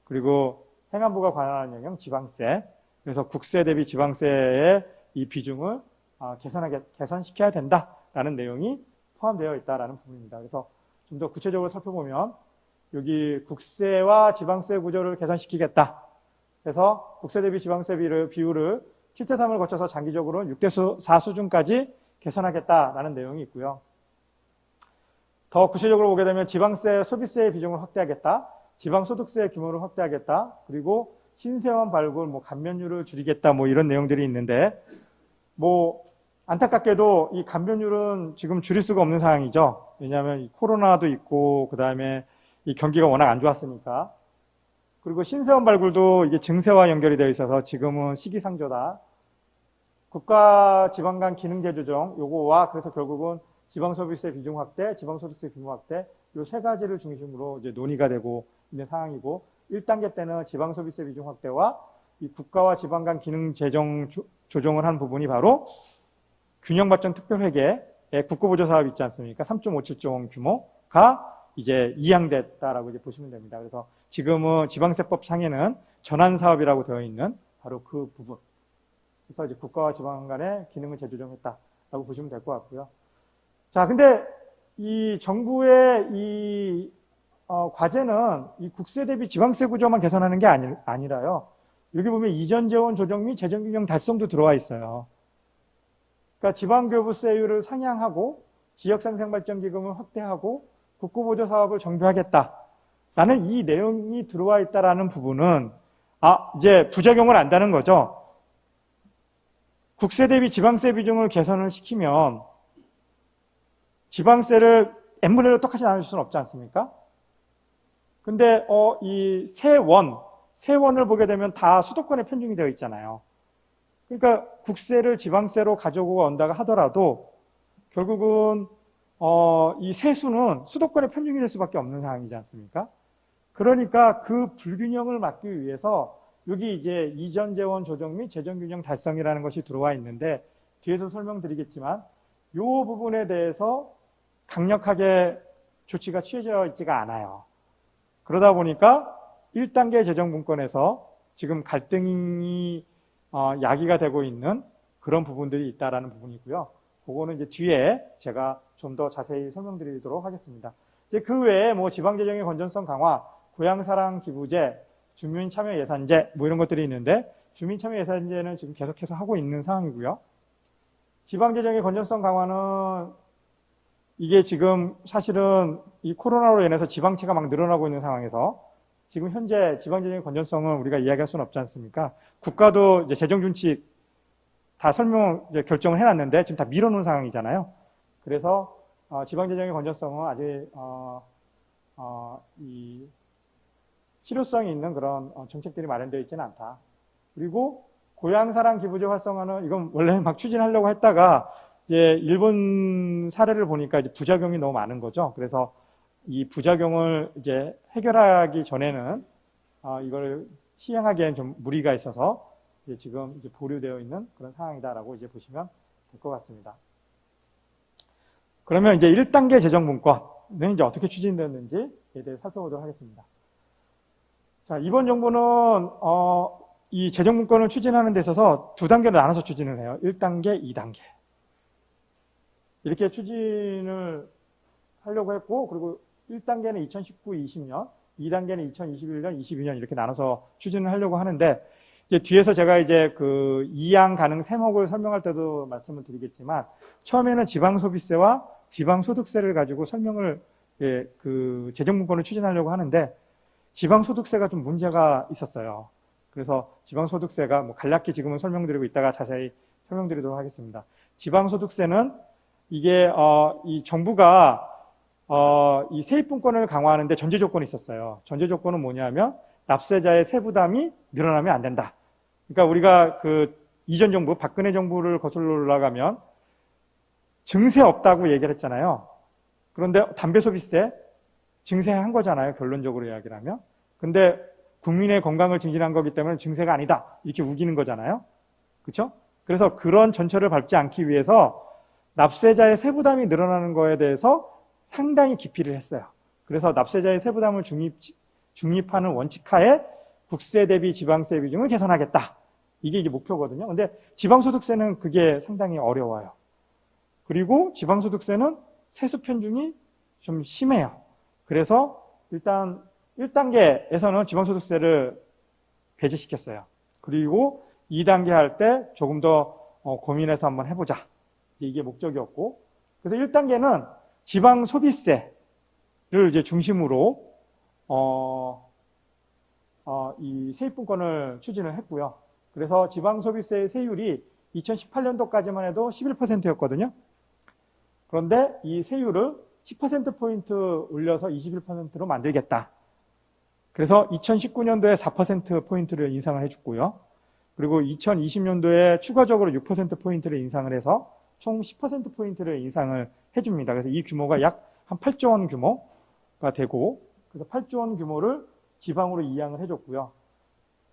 그리고 행안부가 관할하는 영역 지방세, 그래서 국세 대비 지방세의 이 비중을 개선시켜야 된다라는 내용이 포함되어 있다라는 부분입니다. 그래서 좀 더 구체적으로 살펴보면 여기 국세와 지방세 구조를 개선시키겠다. 그래서 국세 대비 지방세 비율을 7대3을 거쳐서 장기적으로 6대4 수준까지 개선하겠다라는 내용이 있고요. 더 구체적으로 보게 되면 지방세, 소비세의 비중을 확대하겠다. 지방소득세의 규모를 확대하겠다. 그리고 신세원 발굴, 감면율을 줄이겠다. 이런 내용들이 있는데, 안타깝게도 이 감면율은 지금 줄일 수가 없는 상황이죠. 왜냐하면 이 코로나도 있고, 그 다음에 이 경기가 워낙 안 좋았으니까. 그리고 신세원 발굴도 이게 증세와 연결이 되어 있어서 지금은 시기상조다. 국가 지방 간 기능 재조정 요거와 그래서 결국은 지방소비세 비중 확대, 지방소득세 규모 확대 요 세 가지를 중심으로 이제 논의가 되고 있는 상황이고, 1단계 때는 지방소비세 비중 확대와 이 국가와 지방 간 기능 재정 조정을 한 부분이 바로 균형발전 특별회계의 국고보조 사업 있지 않습니까? 3.57조 원 규모가 이제 이양됐다라고 이제 보시면 됩니다. 그래서 지금은 지방세법 상에는 전환사업이라고 되어 있는 바로 그 부분. 그래서 이제 국가와 지방 간의 기능을 재조정했다라고 보시면 될 것 같고요. 자, 근데 이 정부의 이 과제는 이 국세 대비 지방세 구조만 개선하는 게 아니라요. 여기 보면 이전 재원 조정 및 재정균형 달성도 들어와 있어요. 그러니까 지방교부세율을 상향하고 지역생생발전기금을 확대하고 국고보조 사업을 정비하겠다라는 이 내용이 들어와 있다라는 부분은 이제 부작용을 안다는 거죠. 국세 대비 지방세 비중을 개선을 시키면 지방세를 n분의 1로 똑같이 나눌 수는 없지 않습니까? 근데 이 세원을 보게 되면 다 수도권에 편중이 되어 있잖아요. 그러니까 국세를 지방세로 가져오고 온다고 하더라도 결국은 이 세수는 수도권에 편중이 될 수밖에 없는 상황이지 않습니까? 그러니까 그 불균형을 막기 위해서 여기 이제 이전 재원 조정 및 재정균형 달성이라는 것이 들어와 있는데, 뒤에서 설명드리겠지만 이 부분에 대해서 강력하게 조치가 취해져 있지가 않아요. 그러다 보니까 1단계 재정분권에서 지금 갈등이 야기가 되고 있는 그런 부분들이 있다라는 부분이고요. 그거는 이제 뒤에 제가 좀 더 자세히 설명드리도록 하겠습니다. 그 외에 지방재정의 건전성 강화, 고향사랑 기부제, 주민참여예산제 이런 것들이 있는데, 주민참여예산제는 지금 계속해서 하고 있는 상황이고요. 지방재정의 건전성 강화는 이게 지금 사실은 이 코로나로 인해서 지방채가 막 늘어나고 있는 상황에서 지금 현재 지방재정의 건전성은 우리가 이야기할 수는 없지 않습니까? 국가도 이제 재정준칙 다 결정을 해놨는데 지금 다 밀어놓은 상황이잖아요. 그래서 지방재정의 건전성은 아직 이 실효성이 있는 그런 정책들이 마련되어 있지는 않다. 그리고 고향사랑 기부제 활성화는 이건 원래 막 추진하려고 했다가 이제 일본 사례를 보니까 이제 부작용이 너무 많은 거죠. 그래서 이 부작용을 이제 해결하기 전에는 이걸 시행하기엔 좀 무리가 있어서 이제 지금 이제 보류되어 있는 그런 상황이다라고 이제 보시면 될 것 같습니다. 그러면 이제 1단계 재정분권은 이제 어떻게 추진되었는지에 대해 살펴보도록 하겠습니다. 자, 이번 정부는 이 재정분권을 추진하는 데 있어서 두 단계로 나눠서 추진을 해요. 1단계, 2단계. 이렇게 추진을 하려고 했고, 그리고 1단계는 2019, 20년, 2단계는 2021년, 22년 이렇게 나눠서 추진을 하려고 하는데, 이제 뒤에서 제가 이제 그 이양 가능 세목을 설명할 때도 말씀을 드리겠지만, 처음에는 지방소비세와 지방소득세를 가지고 설명을, 그 재정분권을 추진하려고 하는데, 지방소득세가 좀 문제가 있었어요. 그래서 지방소득세가 뭐 간략히 지금은 설명드리고 있다가 자세히 설명드리도록 하겠습니다. 지방소득세는 이게 이 정부가 이 세입분권을 강화하는데 전제 조건이 있었어요. 전제 조건은 뭐냐면 납세자의 세부담이 늘어나면 안 된다. 그러니까 우리가 그 이전 정부 박근혜 정부를 거슬러 올라가면 증세 없다고 얘기를 했잖아요. 그런데 담배 소비세 증세한 거잖아요. 결론적으로 이야기를 하면. 근데 국민의 건강을 증진한 거기 때문에 증세가 아니다. 이렇게 우기는 거잖아요. 그렇죠? 그래서 그런 전철을 밟지 않기 위해서 납세자의 세부담이 늘어나는 거에 대해서 상당히 기피를 했어요. 그래서 납세자의 세부담을 중립하는 원칙하에 국세 대비 지방세 비중을 개선하겠다. 이게 이제 목표거든요. 근데 지방소득세는 그게 상당히 어려워요. 그리고 지방소득세는 세수 편중이 좀 심해요. 그래서 일단 1단계에서는 지방소득세를 배제시켰어요. 그리고 2단계 할 때 조금 더 고민해서 한번 해보자. 이게 목적이었고, 그래서 1단계는 지방소비세를 이제 중심으로 이 세입분권을 추진을 했고요. 그래서 지방소비세의 세율이 2018년도까지만 해도 11%였거든요. 그런데 이 세율을 10%포인트 올려서 21%로 만들겠다. 그래서 2019년도에 4%포인트를 인상을 해줬고요. 그리고 2020년도에 추가적으로 6%포인트를 인상을 해서 총 10%포인트를 인상을 해줍니다. 그래서 이 규모가 약 한 8조 원 규모가 되고, 그래서 8조 원 규모를 지방으로 이양을 해줬고요.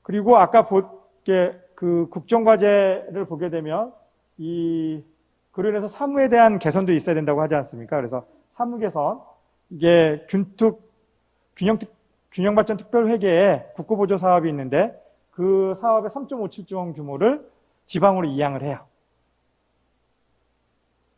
그리고 아까 그 국정과제를 보게 되면 그로 인해서 사무에 대한 개선도 있어야 된다고 하지 않습니까? 그래서 사무 개선, 이게 균형발전 특별회계에 국고보조 사업이 있는데 그 사업의 3.57조 원 규모를 지방으로 이양을 해요.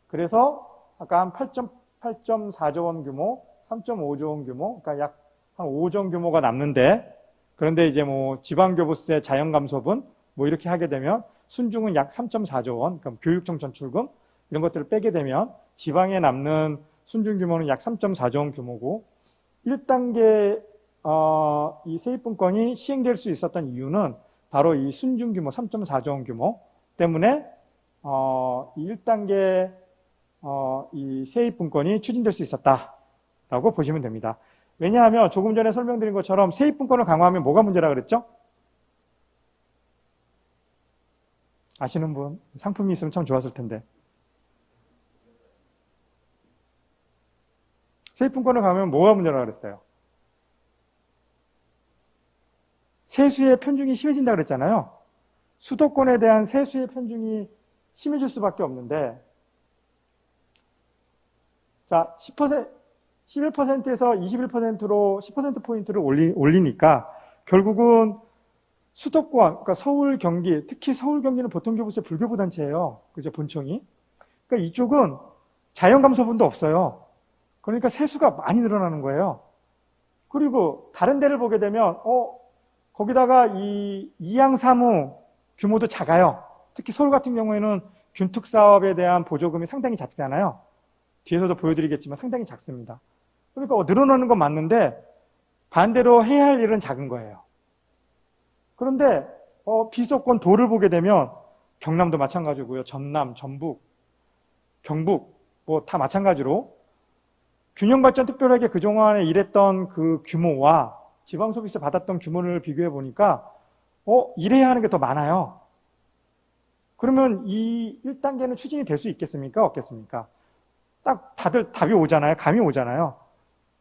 그래서 아까 한 8.4조 원 규모, 3.5조 원 규모, 그러니까 약 한 5조 원 규모가 남는데, 그런데 이제 뭐 지방교부세 자연감소분 뭐 이렇게 하게 되면 순중은 약 3.4조 원, 그러니까 교육청 전출금 이런 것들을 빼게 되면 지방에 남는 순중 규모는 약 3.4조 원 규모고, 1단계 이 세입분권이 시행될 수 있었던 이유는 바로 이 순중 규모 3.4조 원 규모 때문에 이 1단계 이 세입분권이 추진될 수 있었다라고 보시면 됩니다. 왜냐하면 조금 전에 설명드린 것처럼 세입분권을 강화하면 뭐가 문제라 그랬죠? 아시는 분? 상품이 있으면 참 좋았을 텐데. 세입분권을 강화하면 뭐가 문제라 그랬어요? 세수의 편중이 심해진다 그랬잖아요. 수도권에 대한 세수의 편중이 심해질 수밖에 없는데, 자, 11%에서 21%로 10%포인트를 올리니까 결국은 수도권, 그러니까 서울, 경기, 특히 서울, 경기는 보통교부세 불교부 단체예요. 그죠, 본청이. 그러니까 이쪽은 자연감소분도 없어요. 그러니까 세수가 많이 늘어나는 거예요. 그리고 다른 데를 보게 되면, 거기다가 이 이양사무 규모도 작아요. 특히 서울 같은 경우에는 균특사업에 대한 보조금이 상당히 작잖아요. 뒤에서도 보여드리겠지만 상당히 작습니다. 그러니까 늘어나는 건 맞는데 반대로 해야 할 일은 작은 거예요. 그런데 비수도권 도를 보게 되면 경남도 마찬가지고요. 전남, 전북, 경북 뭐 다 마찬가지로 균형발전 특별하게 그동안에 일했던 그 규모와 지방소비세 받았던 규모를 비교해 보니까 일해야 하는 게 더 많아요. 그러면 이 1단계는 추진이 될 수 있겠습니까? 없겠습니까? 딱 다들 답이 오잖아요. 감이 오잖아요.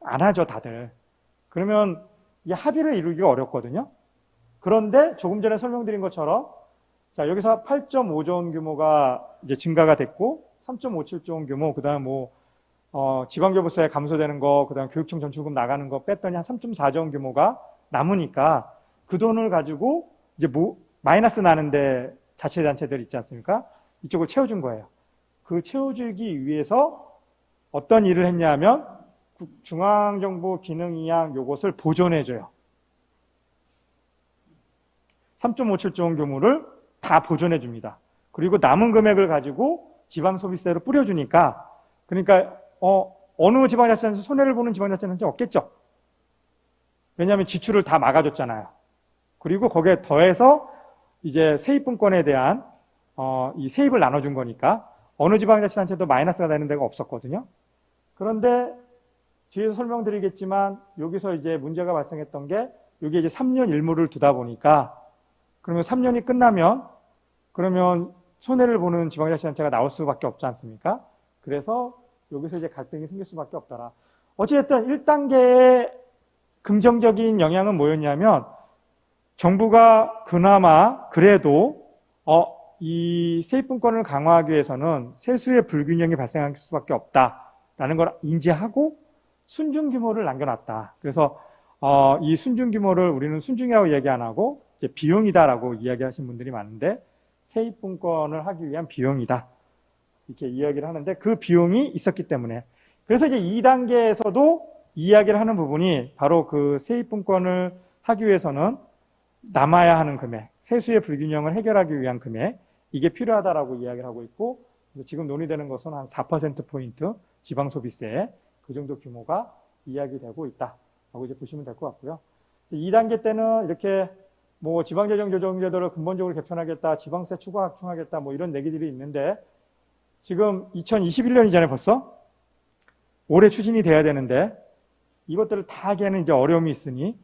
안 하죠, 다들. 그러면 이 합의를 이루기가 어렵거든요. 그런데 조금 전에 설명드린 것처럼 자, 여기서 8.5조 원 규모가 이제 증가가 됐고 3.57조 원 규모, 그다음 뭐 지방교부세 감소되는 거, 그다음 교육청 전출금 나가는 거 뺐더니 한 3.4조 원 규모가 남으니까 그 돈을 가지고 이제 마이너스 나는데 자치단체들 있지 않습니까? 이쪽을 채워준 거예요. 그 채워주기 위해서 어떤 일을 했냐면 중앙정부 기능이양 요것을 보존해줘요. 3.57조 원 규모를 다 보존해줍니다. 그리고 남은 금액을 가지고 지방소비세로 뿌려주니까, 그러니까 어느 지방자치단체 손해를 보는 지방자치단체 없겠죠. 왜냐하면 지출을 다 막아줬잖아요. 그리고 거기에 더해서 이제 세입분권에 대한 이 세입을 나눠준 거니까 어느 지방자치단체도 마이너스가 되는 데가 없었거든요. 그런데 뒤에서 설명드리겠지만 여기서 이제 문제가 발생했던 게 여기 이제 3년 일무를 두다 보니까 그러면 3년이 끝나면 그러면 손해를 보는 지방자치단체가 나올 수밖에 없지 않습니까? 그래서 여기서 이제 갈등이 생길 수밖에 없더라. 어찌됐든 1단계의 긍정적인 영향은 뭐였냐면 정부가 그나마 그래도 이 세입분권을 강화하기 위해서는 세수의 불균형이 발생할 수밖에 없다라는 걸 인지하고 순증 규모를 남겨놨다. 그래서 이 순증 규모를 우리는 순증이라고 얘기 안 하고 이제 비용이다라고 이야기하신 분들이 많은데 세입분권을 하기 위한 비용이다. 이렇게 이야기를 하는데 그 비용이 있었기 때문에 그래서 이제 2단계에서도 이야기를 하는 부분이 바로 그 세입분권을 하기 위해서는 남아야 하는 금액, 세수의 불균형을 해결하기 위한 금액 이게 필요하다라고 이야기를 하고 있고 지금 논의되는 것은 한 4%포인트 지방소비세 그 정도 규모가 이야기되고 있다라고 이제 보시면 될 것 같고요. 2단계 때는 이렇게 뭐 지방재정조정제도를 근본적으로 개편하겠다, 지방세 추가 확충하겠다 뭐 이런 얘기들이 있는데 지금 2021년이잖아요 벌써? 올해 추진이 돼야 되는데 이것들을 다 하기에는 이제 어려움이 있으니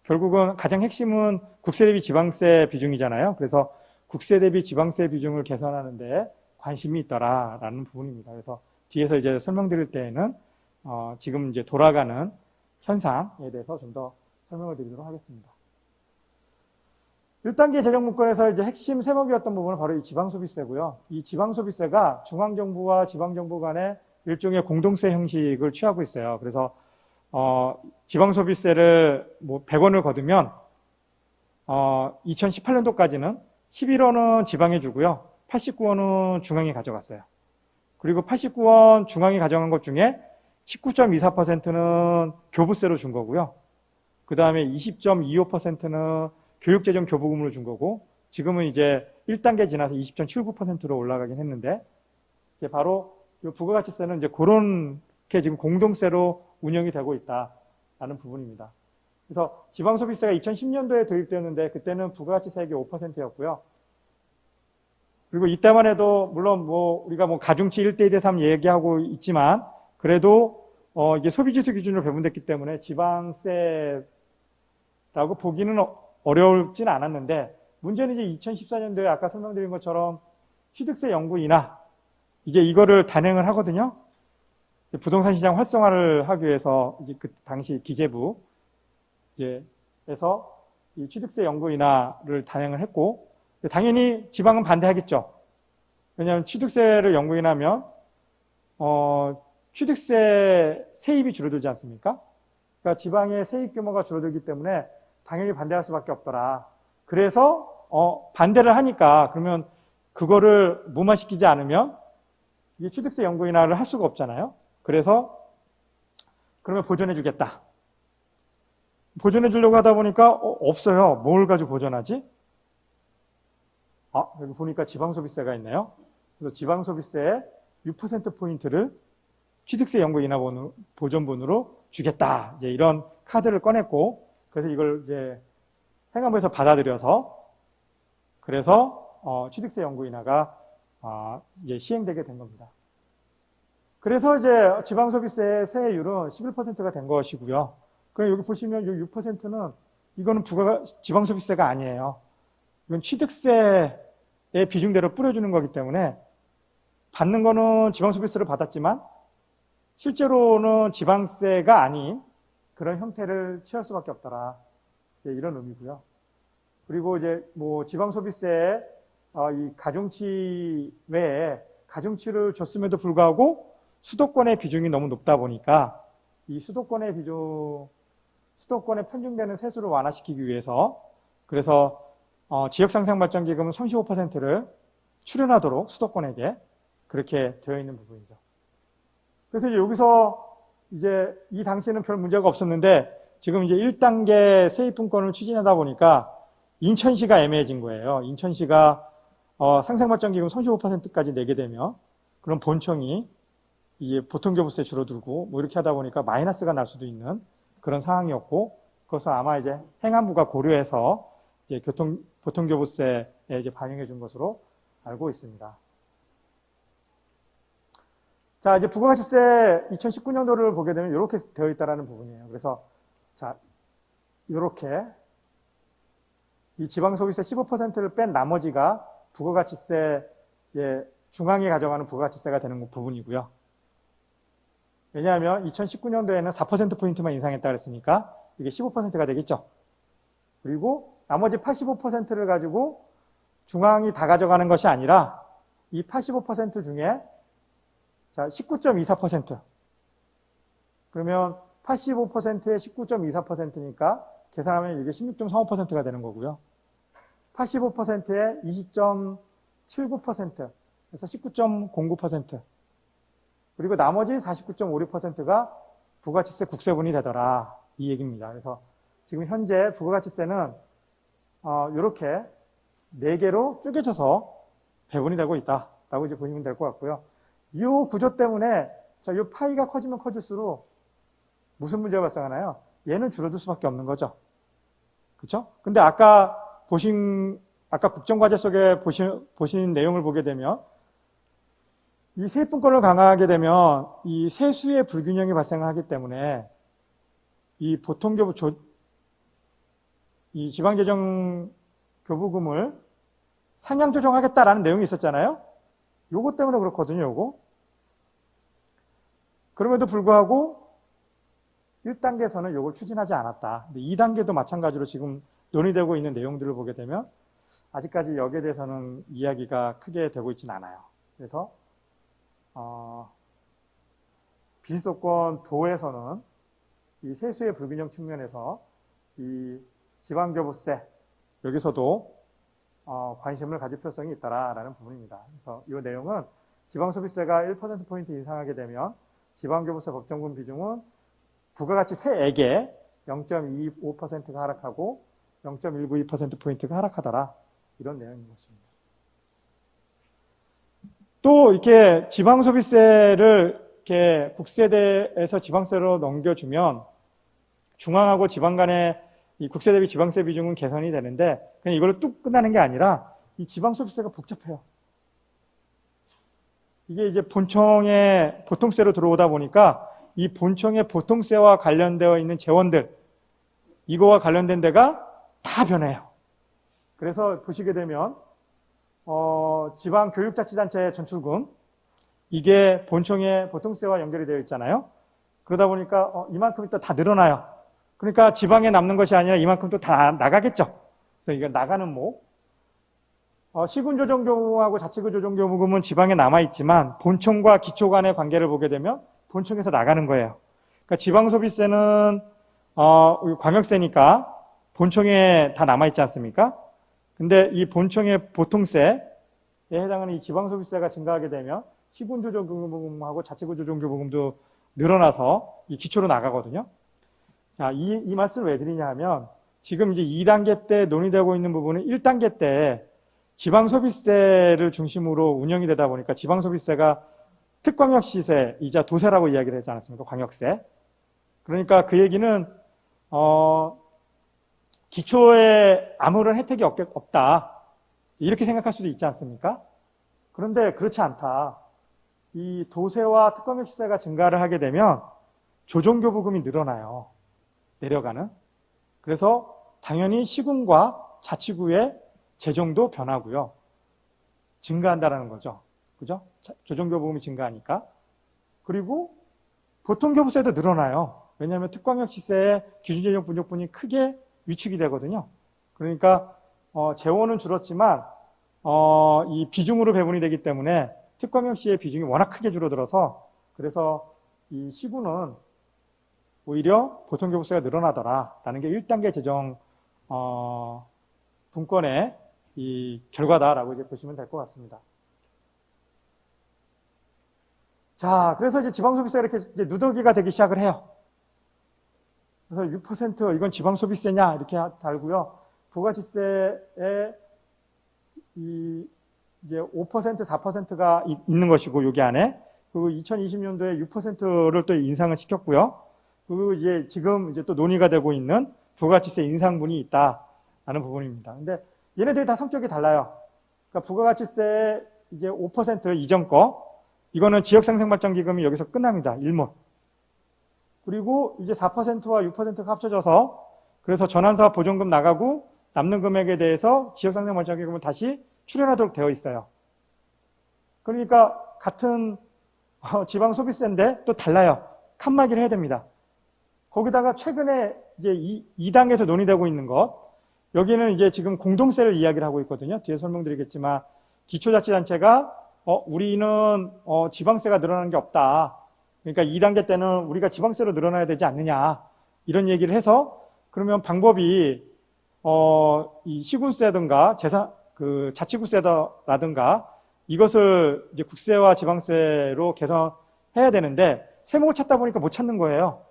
결국은 가장 핵심은 국세 대비 지방세 비중이잖아요. 그래서 국세 대비 지방세 비중을 개선하는데 관심이 있더라라는 부분입니다. 그래서 뒤에서 이제 설명드릴 때에는 지금 이제 돌아가는 현상에 대해서 좀 더 설명을 드리도록 하겠습니다. 1단계 재정문건에서 이제 핵심 세목이었던 부분은 바로 이 지방소비세고요. 이 지방소비세가 중앙정부와 지방정부 간의 일종의 공동세 형식을 취하고 있어요. 그래서 지방소비세를 뭐 100원을 거두면 2018년도까지는 11원은 지방에 주고요. 89원은 중앙이 가져갔어요. 그리고 89원 중앙이 가져간 것 중에 19.24%는 교부세로 준 거고요. 그 다음에 20.25%는 교육재정 교부금으로 준 거고 지금은 이제 1단계 지나서 20.79%로 올라가긴 했는데 이제 바로 이 부가가치세는 이제 그렇게 지금 공동세로 운영이 되고 있다라는 부분입니다. 그래서 지방소비세가 2010년도에 도입되었는데 그때는 부가가치세액이 5%였고요. 그리고 이때만 해도 물론 뭐 우리가 뭐 가중치 1대 2대 3 얘기하고 있지만 그래도 이게 소비지수 기준으로 배분됐기 때문에 지방세라고 보기는 어려울진 않았는데 문제는 이제 2014년도에 아까 설명드린 것처럼 취득세 연구 인하 이제 이거를 단행을 하거든요. 부동산 시장 활성화를 하기 위해서 이제 그 당시 기재부 에서 이 취득세 연구 인하를 단행을 했고 당연히 지방은 반대하겠죠. 왜냐하면 취득세를 연구 인하면 취득세 세입이 줄어들지 않습니까? 그러니까 지방의 세입 규모가 줄어들기 때문에 당연히 반대할 수밖에 없더라. 그래서 반대를 하니까 그러면 그거를 무마시키지 않으면 이게 취득세 연구 인하를 할 수가 없잖아요. 그래서 그러면 보전해 주겠다. 보전해 주려고 하다 보니까 없어요. 뭘 가지고 보전하지? 여기 보니까 지방소비세가 있네요. 그래서 지방소비세의 6%포인트를 취득세 연구 인하 보전분으로 주겠다. 이제 이런 카드를 꺼냈고 그래서 이걸 이제 행안부에서 받아들여서 그래서 취득세 연구 인하가 이제 시행되게 된 겁니다. 그래서 이제 지방소비세 세율은 11%가 된 것이고요. 그럼 여기 보시면 이 6%는 이거는 지방소비세가 아니에요. 이건 취득세의 비중대로 뿌려주는 거기 때문에 받는 거는 지방소비세를 받았지만 실제로는 지방세가 아닌 그런 형태를 취할 수밖에 없더라. 이런 의미고요. 그리고 이제 뭐 지방소비세에 이 가중치 외에 가중치를 줬음에도 불구하고 수도권의 비중이 너무 높다 보니까 이 수도권의 비중을 수도권에 편중되는 세수를 완화시키기 위해서 그래서 지역상생발전기금은 35%를 출연하도록 수도권에게 그렇게 되어 있는 부분이죠. 그래서 이제 여기서 이제 이 당시에는 별 문제가 없었는데 지금 이제 1단계 세입분권을 추진하다 보니까 인천시가 애매해진 거예요. 인천시가 상생발전기금 35%까지 내게 되면 그럼 본청이 이게 보통교부세 줄어들고 뭐 이렇게 하다 보니까 마이너스가 날 수도 있는 그런 상황이었고 그것을 아마 이제 행안부가 고려해서 이제 보통교부세에 이제 반영해 준 것으로 알고 있습니다. 자, 이제 부가가치세 2019년도를 보게 되면 이렇게 되어 있다라는 부분이에요. 그래서 자, 이렇게 이 지방소비세 15%를 뺀 나머지가 부가가치세에 중앙이 가져가는 부가가치세가 되는 부분이고요. 왜냐하면 2019년도에는 4%포인트만 인상했다 그랬으니까 이게 15%가 되겠죠. 그리고 나머지 85%를 가지고 중앙이 다 가져가는 것이 아니라 이 85% 중에 자, 19.24%. 그러면 85%에 19.24%니까 계산하면 이게 16.35%가 되는 거고요. 85%에 20.79%. 그래서 19.09%. 그리고 나머지 49.56%가 부가가치세 국세분이 되더라. 이 얘기입니다. 그래서 지금 현재 부가가치세는 이렇게 4개로 쪼개져서 배분이 되고 있다라고 이제 보시면 될 것 같고요. 이 구조 때문에 이 파이가 커지면 커질수록 무슨 문제가 발생하나요? 얘는 줄어들 수밖에 없는 거죠. 그렇죠? 근데 아까 국정과제 속에 보신 내용을 보게 되면 이 세입분권을 강화하게 되면 이 세수의 불균형이 발생하기 때문에 이 이 지방재정 교부금을 상향 조정하겠다라는 내용이 있었잖아요. 요거 때문에 그렇거든요, 요거. 그럼에도 불구하고 1단계에서는 요걸 추진하지 않았다. 근데 2단계도 마찬가지로 지금 논의되고 있는 내용들을 보게 되면 아직까지 여기에 대해서는 이야기가 크게 되고 있지는 않아요. 그래서 비수도권 도에서는 이 세수의 불균형 측면에서 이 지방교부세 여기서도 관심을 가질 필요성이 있다라는 부분입니다. 그래서 이 내용은 지방소비세가 1%포인트 인상하게 되면 지방교부세 법정분 비중은 부가가치세액의 0.25%가 하락하고 0.192%포인트가 하락하더라. 이런 내용인 것입니다. 또 이렇게 지방소비세를 이렇게 국세에서 지방세로 넘겨주면 중앙하고 지방 간의 이 국세 대비 지방세 비중은 개선이 되는데 그냥 이걸로 뚝 끝나는 게 아니라 이 지방소비세가 복잡해요. 이게 이제 본청의 보통세로 들어오다 보니까 이 본청의 보통세와 관련되어 있는 재원들 이거와 관련된 데가 다 변해요. 그래서 보시게 되면 지방교육자치단체 전출금 이게 본청의 보통세와 연결이 되어 있잖아요. 그러다 보니까 이만큼 있다 다 늘어나요. 그러니까 지방에 남는 것이 아니라 이만큼 또 다 나가겠죠. 그래서 이거 나가는 목. 시군조정교부하고 자치구조정교부금은 지방에 남아있지만 본청과 기초 간의 관계를 보게 되면 본청에서 나가는 거예요. 그러니까 지방소비세는 광역세니까 본청에 다 남아있지 않습니까? 근데 이 본청의 보통세에 해당하는 이 지방소비세가 증가하게 되면 시군조정교부금하고 자치구조정교부금도 늘어나서 이 기초로 나가거든요. 자, 이 말씀을 왜 드리냐 하면 지금 이제 2단계 때 논의되고 있는 부분은 1단계 때 지방소비세를 중심으로 운영이 되다 보니까 지방소비세가 특광역시세이자 도세라고 이야기를 하지 않았습니까? 광역세. 그러니까 그 얘기는 기초에 아무런 혜택이 없다. 이렇게 생각할 수도 있지 않습니까? 그런데 그렇지 않다. 이 도세와 특광역시세가 증가를 하게 되면 조정교부금이 늘어나요. 내려가는. 그래서 당연히 시군과 자치구의 재정도 변하고요. 증가한다라는 거죠. 그죠? 조정교부금이 증가하니까. 그리고 보통교부세도 늘어나요. 왜냐하면 특광역시세의 기준재정 분역분이 크게 위축이 되거든요. 그러니까 재원은 줄었지만 이 비중으로 배분이 되기 때문에 특광역시의 비중이 워낙 크게 줄어들어서 그래서 이 시군은 오히려 보통교부세가 늘어나더라라는 게 1단계 재정 분권의 이 결과다라고 이제 보시면 될 것 같습니다. 자, 그래서 이제 지방소비세가 이렇게 이제 누더기가 되기 시작을 해요. 그래서 6% 이건 지방소비세냐 이렇게 달고요. 부가가치세에 이제 5%, 4%가 있는 것이고 여기 안에 그리고 2020년도에 6%를 또 인상을 시켰고요. 그리고 이제 지금 이제 또 논의가 되고 있는 부가가치세 인상분이 있다라는 부분입니다. 근데 얘네들이 다 성격이 달라요. 그러니까 부가가치세 이제 5% 이전 거 이거는 지역상생발전기금이 여기서 끝납니다. 일몰. 그리고 이제 4%와 6%가 합쳐져서 그래서 전환사업 보존금 나가고 남는 금액에 대해서 지역상생발전기금은 다시 출연하도록 되어 있어요. 그러니까 같은 지방소비세인데 또 달라요. 칸막이를 해야 됩니다. 거기다가 최근에 이제 2단계에서 논의되고 있는 것 여기는 이제 지금 공동세를 이야기를 하고 있거든요. 뒤에 설명드리겠지만 기초자치단체가 우리는 지방세가 늘어나는 게 없다. 그러니까 2단계 때는 우리가 지방세로 늘어나야 되지 않느냐 이런 얘기를 해서 그러면 방법이 이 시군세든가 자치구세라든가 이것을 이제 국세와 지방세로 개선해야 되는데 세목을 찾다 보니까 못 찾는 거예요.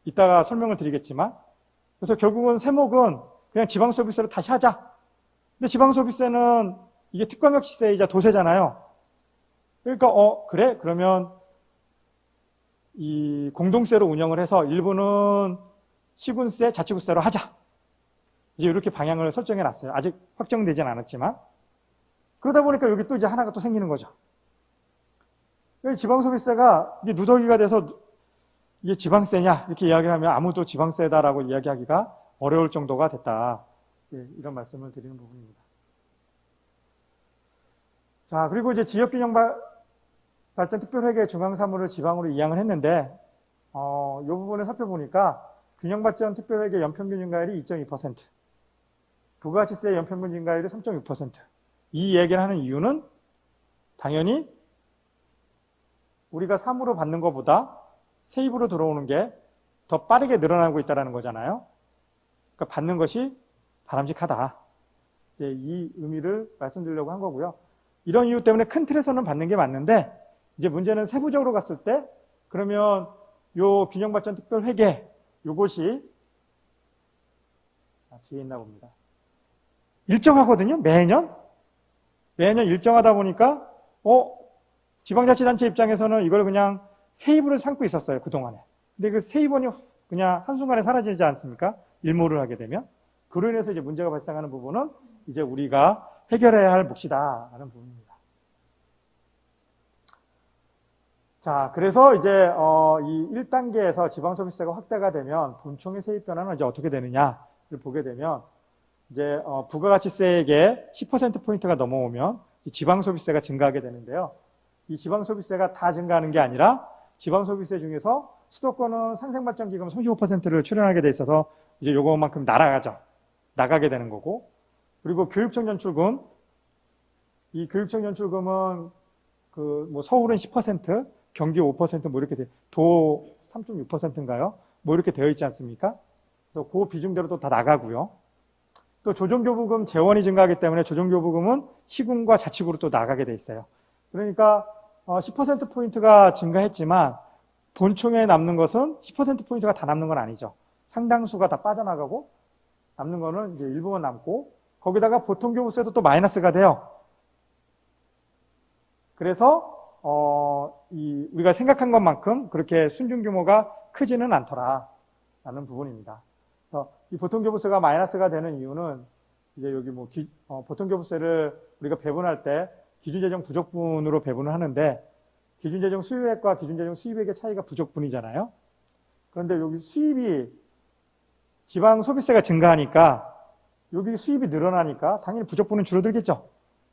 이따가 설명을 드리겠지만 그래서 결국은 세목은 그냥 지방소비세로 다시 하자. 근데 지방소비세는 이게 특권역시세이자 도세잖아요. 그러니까 그래? 그러면 이 공동세로 운영을 해서 일부는 시군세, 자치구세로 하자. 이제 이렇게 방향을 설정해 놨어요. 아직 확정되진 않았지만. 그러다 보니까 여기 또 이제 하나가 또 생기는 거죠. 지방소비세가 이게 누더기가 돼서 이게 지방세냐 이렇게 이야기하면 아무도 지방세다라고 이야기하기가 어려울 정도가 됐다. 이런 말씀을 드리는 부분입니다. 자, 그리고 이제 지역균형발전특별회계 중앙사무를 지방으로 이양을 했는데 이 부분을 살펴보니까 균형발전특별회계 연평균 증가율이 2.2%, 부가가치세 연평균 증가율이 3.6%. 이 얘기를 하는 이유는 당연히 우리가 사무로 받는 것보다 세입으로 들어오는 게 더 빠르게 늘어나고 있다는 거잖아요. 그러니까 받는 것이 바람직하다. 이제 이 의미를 말씀드리려고 한 거고요. 이런 이유 때문에 큰 틀에서는 받는 게 맞는데 이제 문제는 세부적으로 갔을 때 그러면 요 균형발전특별회계 요것이 뒤에 있나 봅니다. 일정하거든요. 매년 일정하다 보니까 지방자치단체 입장에서는 이걸 그냥 세입으로 삼고 있었어요. 그동안에. 근데 그 세입원이 그냥 한순간에 사라지지 않습니까? 일몰을 하게 되면. 그로 인해서 이제 문제가 발생하는 부분은 이제 우리가 해결해야 할 몫이다라는 부분입니다. 자, 그래서 이제 이 1단계에서 지방소비세가 확대가 되면 본총의 세입 변화는 이제 어떻게 되느냐를 보게 되면 이제 부가가치세액의 10%포인트가 넘어오면 지방소비세가 증가하게 되는데요. 이 지방소비세가 다 증가하는 게 아니라 지방소비세 중에서 수도권은 상생발전기금 35%를 출연하게 돼 있어서 이제 요것만큼 나가게 되는 거고, 그리고 교육청 연출금, 이 교육청 연출금은 뭐 서울은 10%, 경기 5% 뭐 이렇게 도 3.6%인가요? 뭐 이렇게 되어 있지 않습니까? 그래서 그 비중대로 또 다 나가고요. 또 조정교부금 재원이 증가하기 때문에 조정교부금은 시군과 자치구로 또 나가게 돼 있어요. 그러니까 10%포인트가 증가했지만 본총에 남는 것은 10%포인트가 다 남는 건 아니죠. 상당수가 다 빠져나가고 남는 거는 이제 일부만 남고 거기다가 보통교부세도 또 마이너스가 돼요. 그래서 우리가 생각한 것만큼 그렇게 순증 규모가 크지는 않더라라는 부분입니다. 그래서 이 보통교부세가 마이너스가 되는 이유는 이제 여기 뭐 보통교부세를 우리가 배분할 때 기준재정 부족분으로 배분을 하는데 기준재정 수요액과 기준재정 수입액의 차이가 부족분이잖아요. 그런데 여기 수입이 지방 소비세가 증가하니까 여기 수입이 늘어나니까 당연히 부족분은 줄어들겠죠.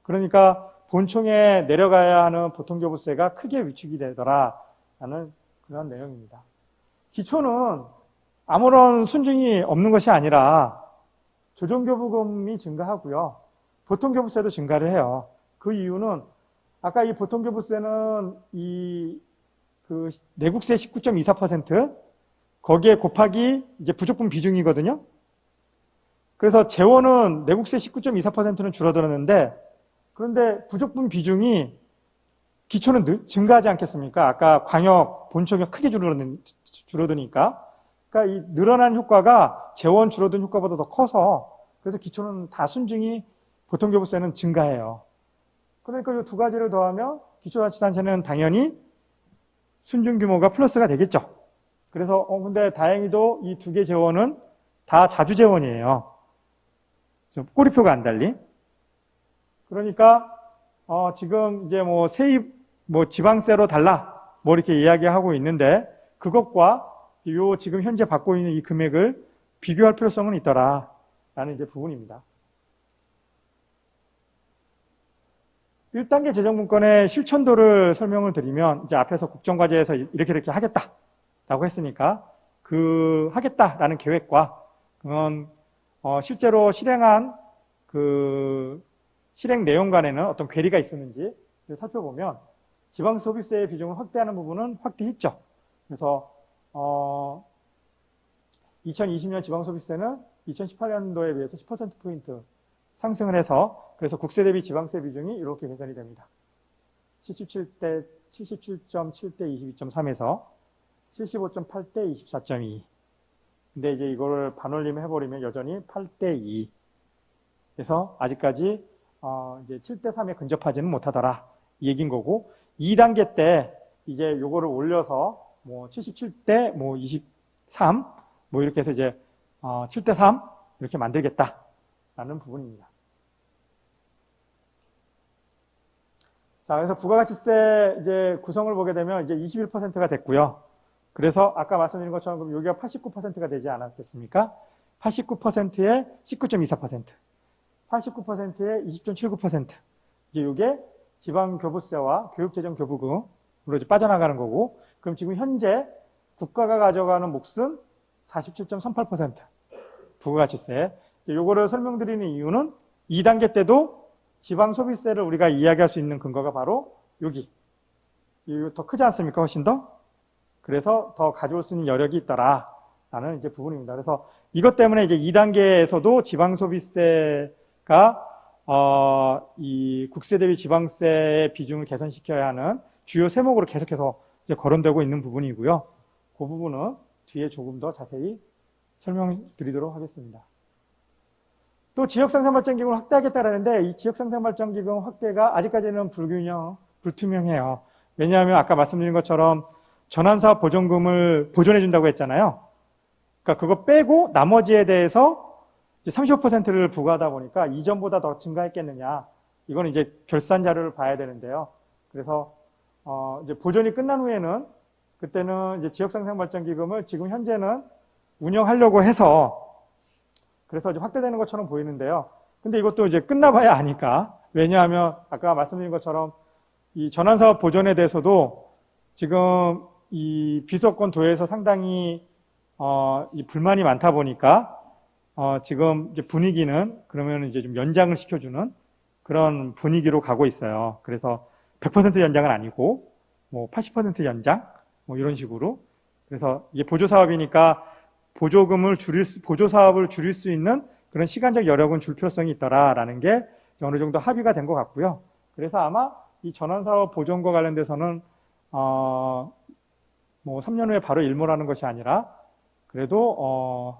그러니까 본총에 내려가야 하는 보통교부세가 크게 위축이 되더라라는 그런 내용입니다. 기초는 아무런 순증이 없는 것이 아니라 조정교부금이 증가하고요. 보통교부세도 증가를 해요. 그 이유는 아까 이 보통교부세는 그 내국세 19.24%, 거기에 곱하기 이제 부족분 비중이거든요. 그래서 재원은 내국세 19.24%는 줄어들었는데, 그런데 부족분 비중이 기초는 증가하지 않겠습니까? 아까 광역, 본청이 크게 줄어드니까. 그러니까 이 늘어난 효과가 재원 줄어든 효과보다 더 커서, 그래서 기초는 다 순증이 보통교부세는 증가해요. 그러니까 이 두 가지를 더하면 기초자치단체는 당연히 순증 규모가 플러스가 되겠죠. 그래서 근데 다행히도 이 두 개 재원은 다 자주 재원이에요. 좀 꼬리표가 안 달린. 그러니까 지금 이제 뭐 세입 뭐 지방세로 달라 뭐 이렇게 이야기하고 있는데 그것과 요 지금 현재 받고 있는 이 금액을 비교할 필요성은 있더라라는 이제 부분입니다. 1단계 재정분권의 실천도를 설명을 드리면 이제 앞에서 국정과제에서 이렇게 하겠다라고 했으니까 그 하겠다라는 계획과 그건 실제로 실행한 그 실행 내용 간에는 어떤 괴리가 있었는지 살펴보면 지방소비세의 비중을 확대하는 부분은 확대했죠. 그래서 2020년 지방소비세는 2018년도에 비해서 10%포인트 상승을 해서 그래서 국세 대비 지방세 비중이 이렇게 개선이 됩니다. 77.7대 22.3에서 75.8대 24.2. 근데 이제 이거를 반올림 해버리면 여전히 8대 2. 그래서 아직까지 이제 7대 3에 근접하지는 못하더라. 이 얘기인 거고 2단계 때 이제 요거를 올려서 뭐 77대 뭐 23 뭐 이렇게 해서 이제 7대 3 이렇게 만들겠다라는 부분입니다. 자, 그래서 부가가치세 이제 구성을 보게 되면 이제 21%가 됐고요. 그래서 아까 말씀드린 것처럼 그럼 여기가 89%가 되지 않았겠습니까? 89%에 19.24%, 89%에 20.79%. 이제 이게 지방교부세와 교육재정교부금으로 이제 빠져나가는 거고, 그럼 지금 현재 국가가 가져가는 몫은 47.38% 부가가치세. 요거를 설명드리는 이유는 2단계 때도 지방소비세를 우리가 이야기할 수 있는 근거가 바로 여기. 이거 더 크지 않습니까? 훨씬 더? 그래서 더 가져올 수 있는 여력이 있더라라는 이제 부분입니다. 그래서 이것 때문에 이제 2단계에서도 지방소비세가 이 국세 대비 지방세의 비중을 개선시켜야 하는 주요 세목으로 계속해서 이제 거론되고 있는 부분이고요. 그 부분은 뒤에 조금 더 자세히 설명드리도록 하겠습니다. 또 지역상생발전기금을 확대하겠다라는데 이 지역상생발전기금 확대가 아직까지는 불투명해요. 왜냐하면 아까 말씀드린 것처럼 전환사업 보전금을 보존해준다고 했잖아요. 그러니까 그거 빼고 나머지에 대해서 이제 35%를 부과하다 보니까 이전보다 더 증가했겠느냐. 이건 이제 결산 자료를 봐야 되는데요. 그래서 이제 보존이 끝난 후에는 그때는 이제 지역상생발전기금을 지금 현재는 운영하려고 해서 그래서 이제 확대되는 것처럼 보이는데요. 근데 이것도 이제 끝나봐야 아니까. 왜냐하면 아까 말씀드린 것처럼 이 전환사업 보존에 대해서도 지금 이 비수도권 도에서 상당히 이 불만이 많다 보니까 지금 이제 분위기는 그러면 이제 좀 연장을 시켜주는 그런 분위기로 가고 있어요. 그래서 100% 연장은 아니고 뭐 80% 연장 뭐 이런 식으로. 그래서 이게 보조 사업이니까 보조 사업을 줄일 수 있는 그런 시간적 여력은 줄 필요성이 있더라라는 게 어느 정도 합의가 된 것 같고요. 그래서 아마 이 전환사업 보존과 관련돼서는 뭐 3년 후에 바로 일몰하는 것이 아니라 그래도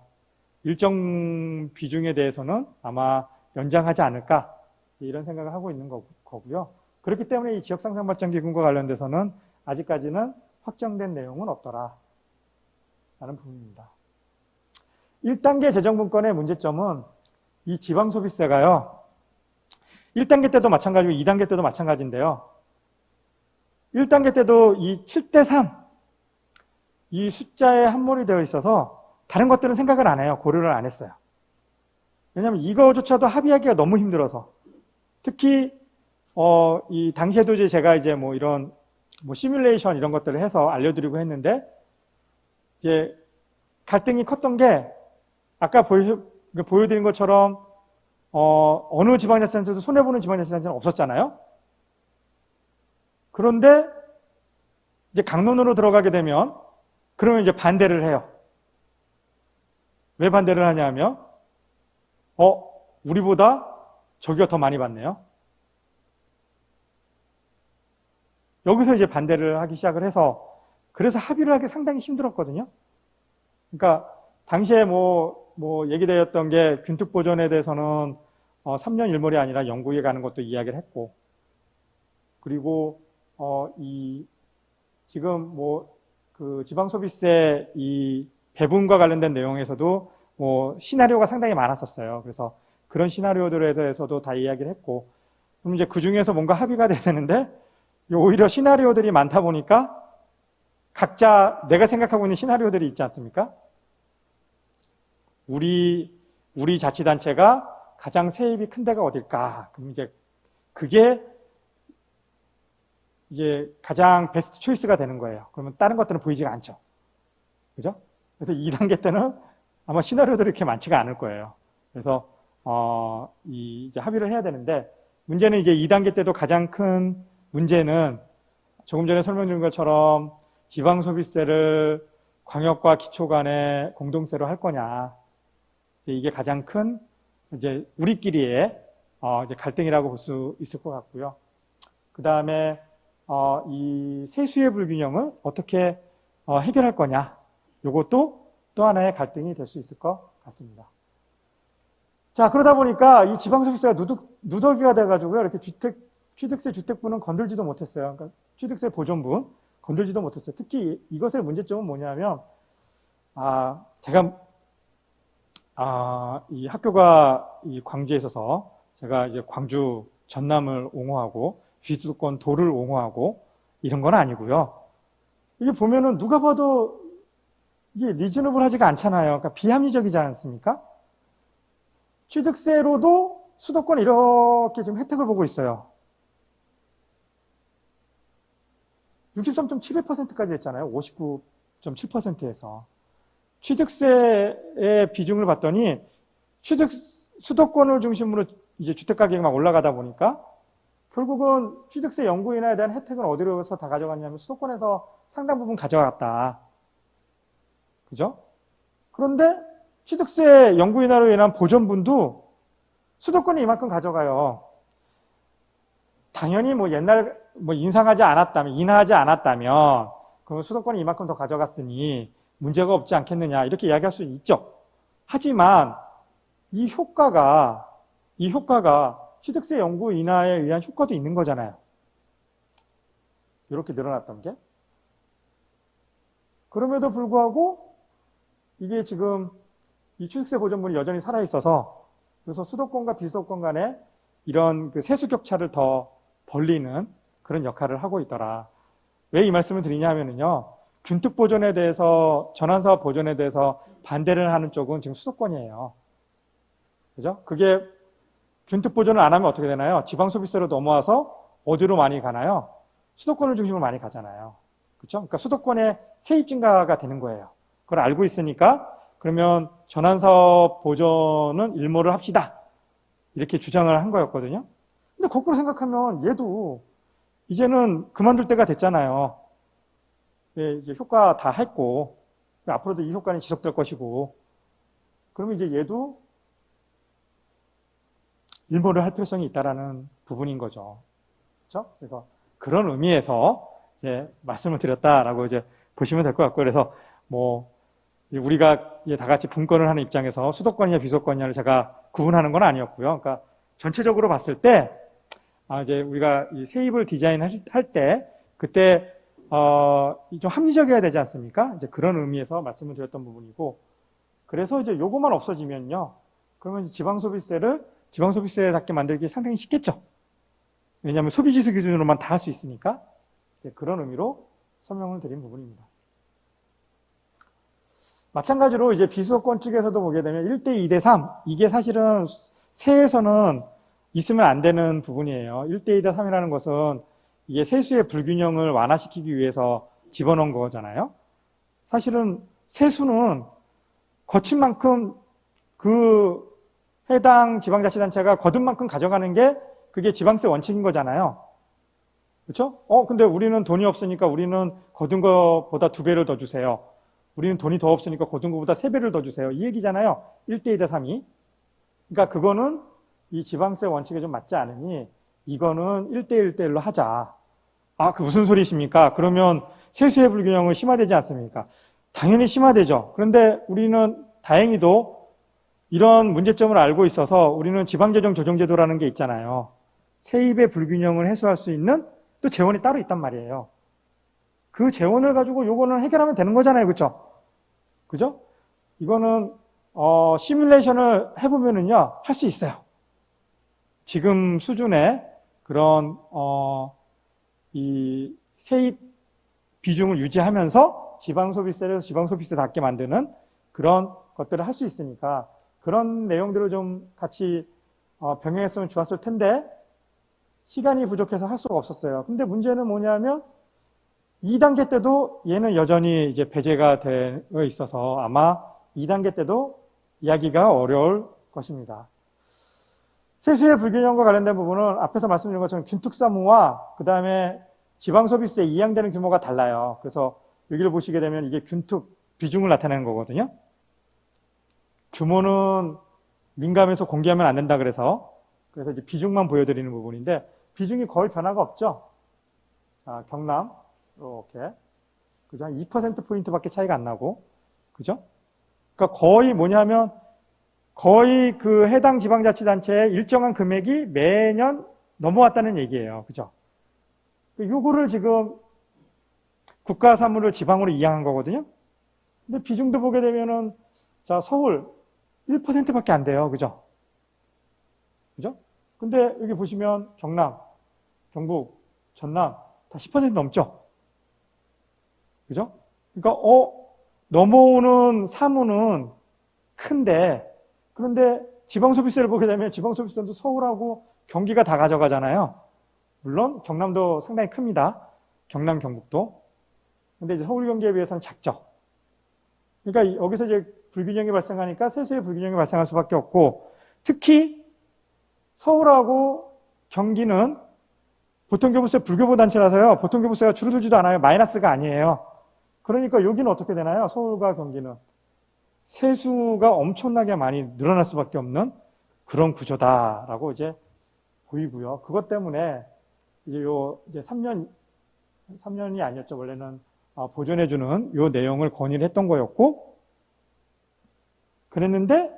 일정 비중에 대해서는 아마 연장하지 않을까 이런 생각을 하고 있는 거고요. 그렇기 때문에 이 지역상생발전기금과 관련돼서는 아직까지는 확정된 내용은 없더라라는 부분입니다. 1단계 재정분권의 문제점은 이 지방소비세가요. 1단계 때도 마찬가지고 2단계 때도 마찬가지인데요. 1단계 때도 이 7대 3 이 숫자에 함몰이 되어 있어서 다른 것들은 생각을 안 해요. 고려를 안 했어요. 왜냐하면 이거조차도 합의하기가 너무 힘들어서 특히 이 당시에도 이제 제가 이제 뭐 이런 뭐 시뮬레이션 이런 것들을 해서 알려드리고 했는데 이제 갈등이 컸던 게 아까 보여드린 것처럼 어느 지방자치단체도 손해보는 지방자치단체는 없었잖아요. 그런데 이제 강론으로 들어가게 되면 그러면 이제 반대를 해요. 왜 반대를 하냐면, 우리보다 저기가 더 많이 받네요. 여기서 이제 반대를 하기 시작을 해서, 그래서 합의를 하기 상당히 힘들었거든요. 그러니까, 당시에 얘기되었던 게 균특보존에 대해서는 3년 일몰이 아니라 영구에 가는 것도 이야기를 했고, 그리고 지금 그 지방소비세 이 배분과 관련된 내용에서도 시나리오가 상당히 많았었어요. 그래서 그런 시나리오들에 대해서도 다 이야기를 했고, 그럼 이제 그 중에서 뭔가 합의가 돼야 되는데, 오히려 시나리오들이 많다 보니까 각자 내가 생각하고 있는 시나리오들이 있지 않습니까? 우리 자치단체가 가장 세입이 큰 데가 어딜까? 그럼 이제 그게 이제 가장 베스트 초이스가 되는 거예요. 그러면 다른 것들은 보이지가 않죠. 그죠? 그래서 2단계 때는 아마 시나리오들이 이렇게 많지가 않을 거예요. 그래서 이제 합의를 해야 되는데, 문제는 이제 2단계 때도 가장 큰 문제는 조금 전에 설명드린 것처럼 지방소비세를 광역과 기초 간의 공동세로 할 거냐. 이게 가장 큰 이제 우리끼리의 이제 갈등이라고 볼 수 있을 것 같고요. 그 다음에 이 세수의 불균형을 어떻게 해결할 거냐. 요것도 또 하나의 갈등이 될 수 있을 것 같습니다. 자, 그러다 보니까 이 지방소비세가 누더기가 돼가지고요. 이렇게 취득세 주택부는 건들지도 못했어요. 그러니까 취득세 보존분 건들지도 못했어요. 특히 이것의 문제점은 뭐냐면, 제가 이 학교가 이 광주에 있어서 제가 이제 광주 전남을 옹호하고 비수도권 도를 옹호하고 이런 건 아니고요. 이게 보면은 누가 봐도 이게 리즈너블 하지가 않잖아요. 그러니까 비합리적이지 않습니까? 취득세로도 수도권 이렇게 지금 혜택을 보고 있어요. 63.71%까지 했잖아요. 59.7%에서. 취득세의 비중을 봤더니 수도권을 중심으로 이제 주택 가격이 막 올라가다 보니까 결국은 취득세 연구 인하에 대한 혜택은 어디로서 다 가져갔냐면 수도권에서 상당 부분 가져갔다. 그죠? 그런데 취득세 연구 인하로 인한 보전분도 수도권이 이만큼 가져가요. 당연히 옛날 인하하지 않았다면 그러면 수도권이 이만큼 더 가져갔으니 문제가 없지 않겠느냐 이렇게 이야기할 수 있죠. 하지만 이 효과가 취득세 연구 인하에 의한 효과도 있는 거잖아요. 이렇게 늘어났던 게. 그럼에도 불구하고 이게 지금 이 취득세 보전분이 여전히 살아있어서 그래서 수도권과 비수도권 간에 이런 그 세수 격차를 더 벌리는 그런 역할을 하고 있더라. 왜 이 말씀을 드리냐 하면은요. 균특 보존에 대해서, 전환사업 보존에 대해서 반대를 하는 쪽은 지금 수도권이에요. 그죠? 그게 균특 보존을 안 하면 어떻게 되나요? 지방소비세로 넘어와서 어디로 많이 가나요? 수도권을 중심으로 많이 가잖아요. 그렇죠? 그러니까 수도권의 세입 증가가 되는 거예요. 그걸 알고 있으니까 그러면 전환사업 보존은 일몰을 합시다. 이렇게 주장을 한 거였거든요. 근데 거꾸로 생각하면 얘도 이제는 그만둘 때가 됐잖아요. 이제 효과 다 했고 앞으로도 이 효과는 지속될 것이고 그러면 이제 얘도 일몰을 할 필요성이 있다라는 부분인 거죠. 그렇죠? 그래서 그런 의미에서 이제 말씀을 드렸다라고 이제 보시면 될 것 같고 그래서 우리가 이제 다 같이 분권을 하는 입장에서 수도권이냐 비수도권이냐를 제가 구분하는 건 아니었고요. 그러니까 전체적으로 봤을 때 이제 우리가 이 세입을 디자인할 때 그때 좀 합리적이어야 되지 않습니까? 이제 그런 의미에서 말씀을 드렸던 부분이고 그래서 이제 요거만 없어지면요. 그러면 지방소비세답게 만들기 상당히 쉽겠죠. 왜냐하면 소비지수 기준으로만 다 할 수 있으니까 이제 그런 의미로 설명을 드린 부분입니다. 마찬가지로 이제 비수도권 측에서도 보게 되면 1대 2대 3 이게 사실은 세에서는 있으면 안 되는 부분이에요. 1대 2대 3이라는 것은 이게 세수의 불균형을 완화시키기 위해서 집어넣은 거잖아요. 사실은 세수는 거친 만큼 그 해당 지방자치단체가 거둔 만큼 가져가는 게 그게 지방세 원칙인 거잖아요. 그렇죠? 근데 우리는 돈이 없으니까 우리는 거둔 것보다 2배를 더 주세요. 우리는 돈이 더 없으니까 고등부보다 3배를 더 주세요. 이 얘기잖아요. 1대 2대 3이. 그러니까 그거는 이 지방세 원칙에 좀 맞지 않으니 이거는 1대 1대 1로 하자. 아, 그 무슨 소리십니까? 그러면 세수의 불균형은 심화되지 않습니까? 당연히 심화되죠. 그런데 우리는 다행히도 이런 문제점을 알고 있어서 우리는 지방재정 조정제도라는 게 있잖아요. 세입의 불균형을 해소할 수 있는 또 재원이 따로 있단 말이에요. 그 재원을 가지고 요거는 해결하면 되는 거잖아요. 그죠? 그죠? 이거는, 시뮬레이션을 해보면은요, 할 수 있어요. 지금 수준의 그런, 이 세입 비중을 유지하면서 지방소비세를 지방소비세답게 만드는 그런 것들을 할 수 있으니까 그런 내용들을 좀 같이 병행했으면 좋았을 텐데 시간이 부족해서 할 수가 없었어요. 근데 문제는 뭐냐면 2단계 때도 얘는 여전히 이제 배제가 되어 있어서 아마 2단계 때도 이야기가 어려울 것입니다. 세수의 불균형과 관련된 부분은 앞에서 말씀드린 것처럼 균특사무와 그 다음에 지방소비세에 이양되는 규모가 달라요. 그래서 여기를 보시게 되면 이게 균특 비중을 나타내는 거거든요. 규모는 민감해서 공개하면 안 된다 그래서 이제 비중만 보여드리는 부분인데 비중이 거의 변화가 없죠. 자, 경남 이렇게 그죠? 한 2%포인트밖에 차이가 안 나고 그죠? 그러니까 거의 뭐냐면 거의 그 해당 지방자치단체의 일정한 금액이 매년 넘어왔다는 얘기예요. 그죠? 요거를 지금 국가 사무를 지방으로 이양한 거거든요. 근데 비중도 보게 되면은 자, 서울 1%밖에 안 돼요. 그죠? 그죠? 근데 여기 보시면 경남, 경북, 전남 다 10% 넘죠? 그죠? 그러니까 넘어오는 사무는 큰데 그런데 지방소비세를 보게 되면 지방소비세도 서울하고 경기가 다 가져가잖아요. 물론 경남도 상당히 큽니다. 경남, 경북도. 근데 이제 서울 경기에 비해서는 작죠. 그러니까 여기서 이제 불균형이 발생하니까 세수의 불균형이 발생할 수밖에 없고 특히 서울하고 경기는 보통교부세 불교부 단체라서요. 보통교부세가 줄어들지도 않아요. 마이너스가 아니에요. 그러니까 여기는 어떻게 되나요? 서울과 경기는 세수가 엄청나게 많이 늘어날 수밖에 없는 그런 구조다라고 이제 보이고요. 그것 때문에 이제 3년이 아니었죠. 원래는 보존해주는 요 내용을 건의를 했던 거였고, 그랬는데,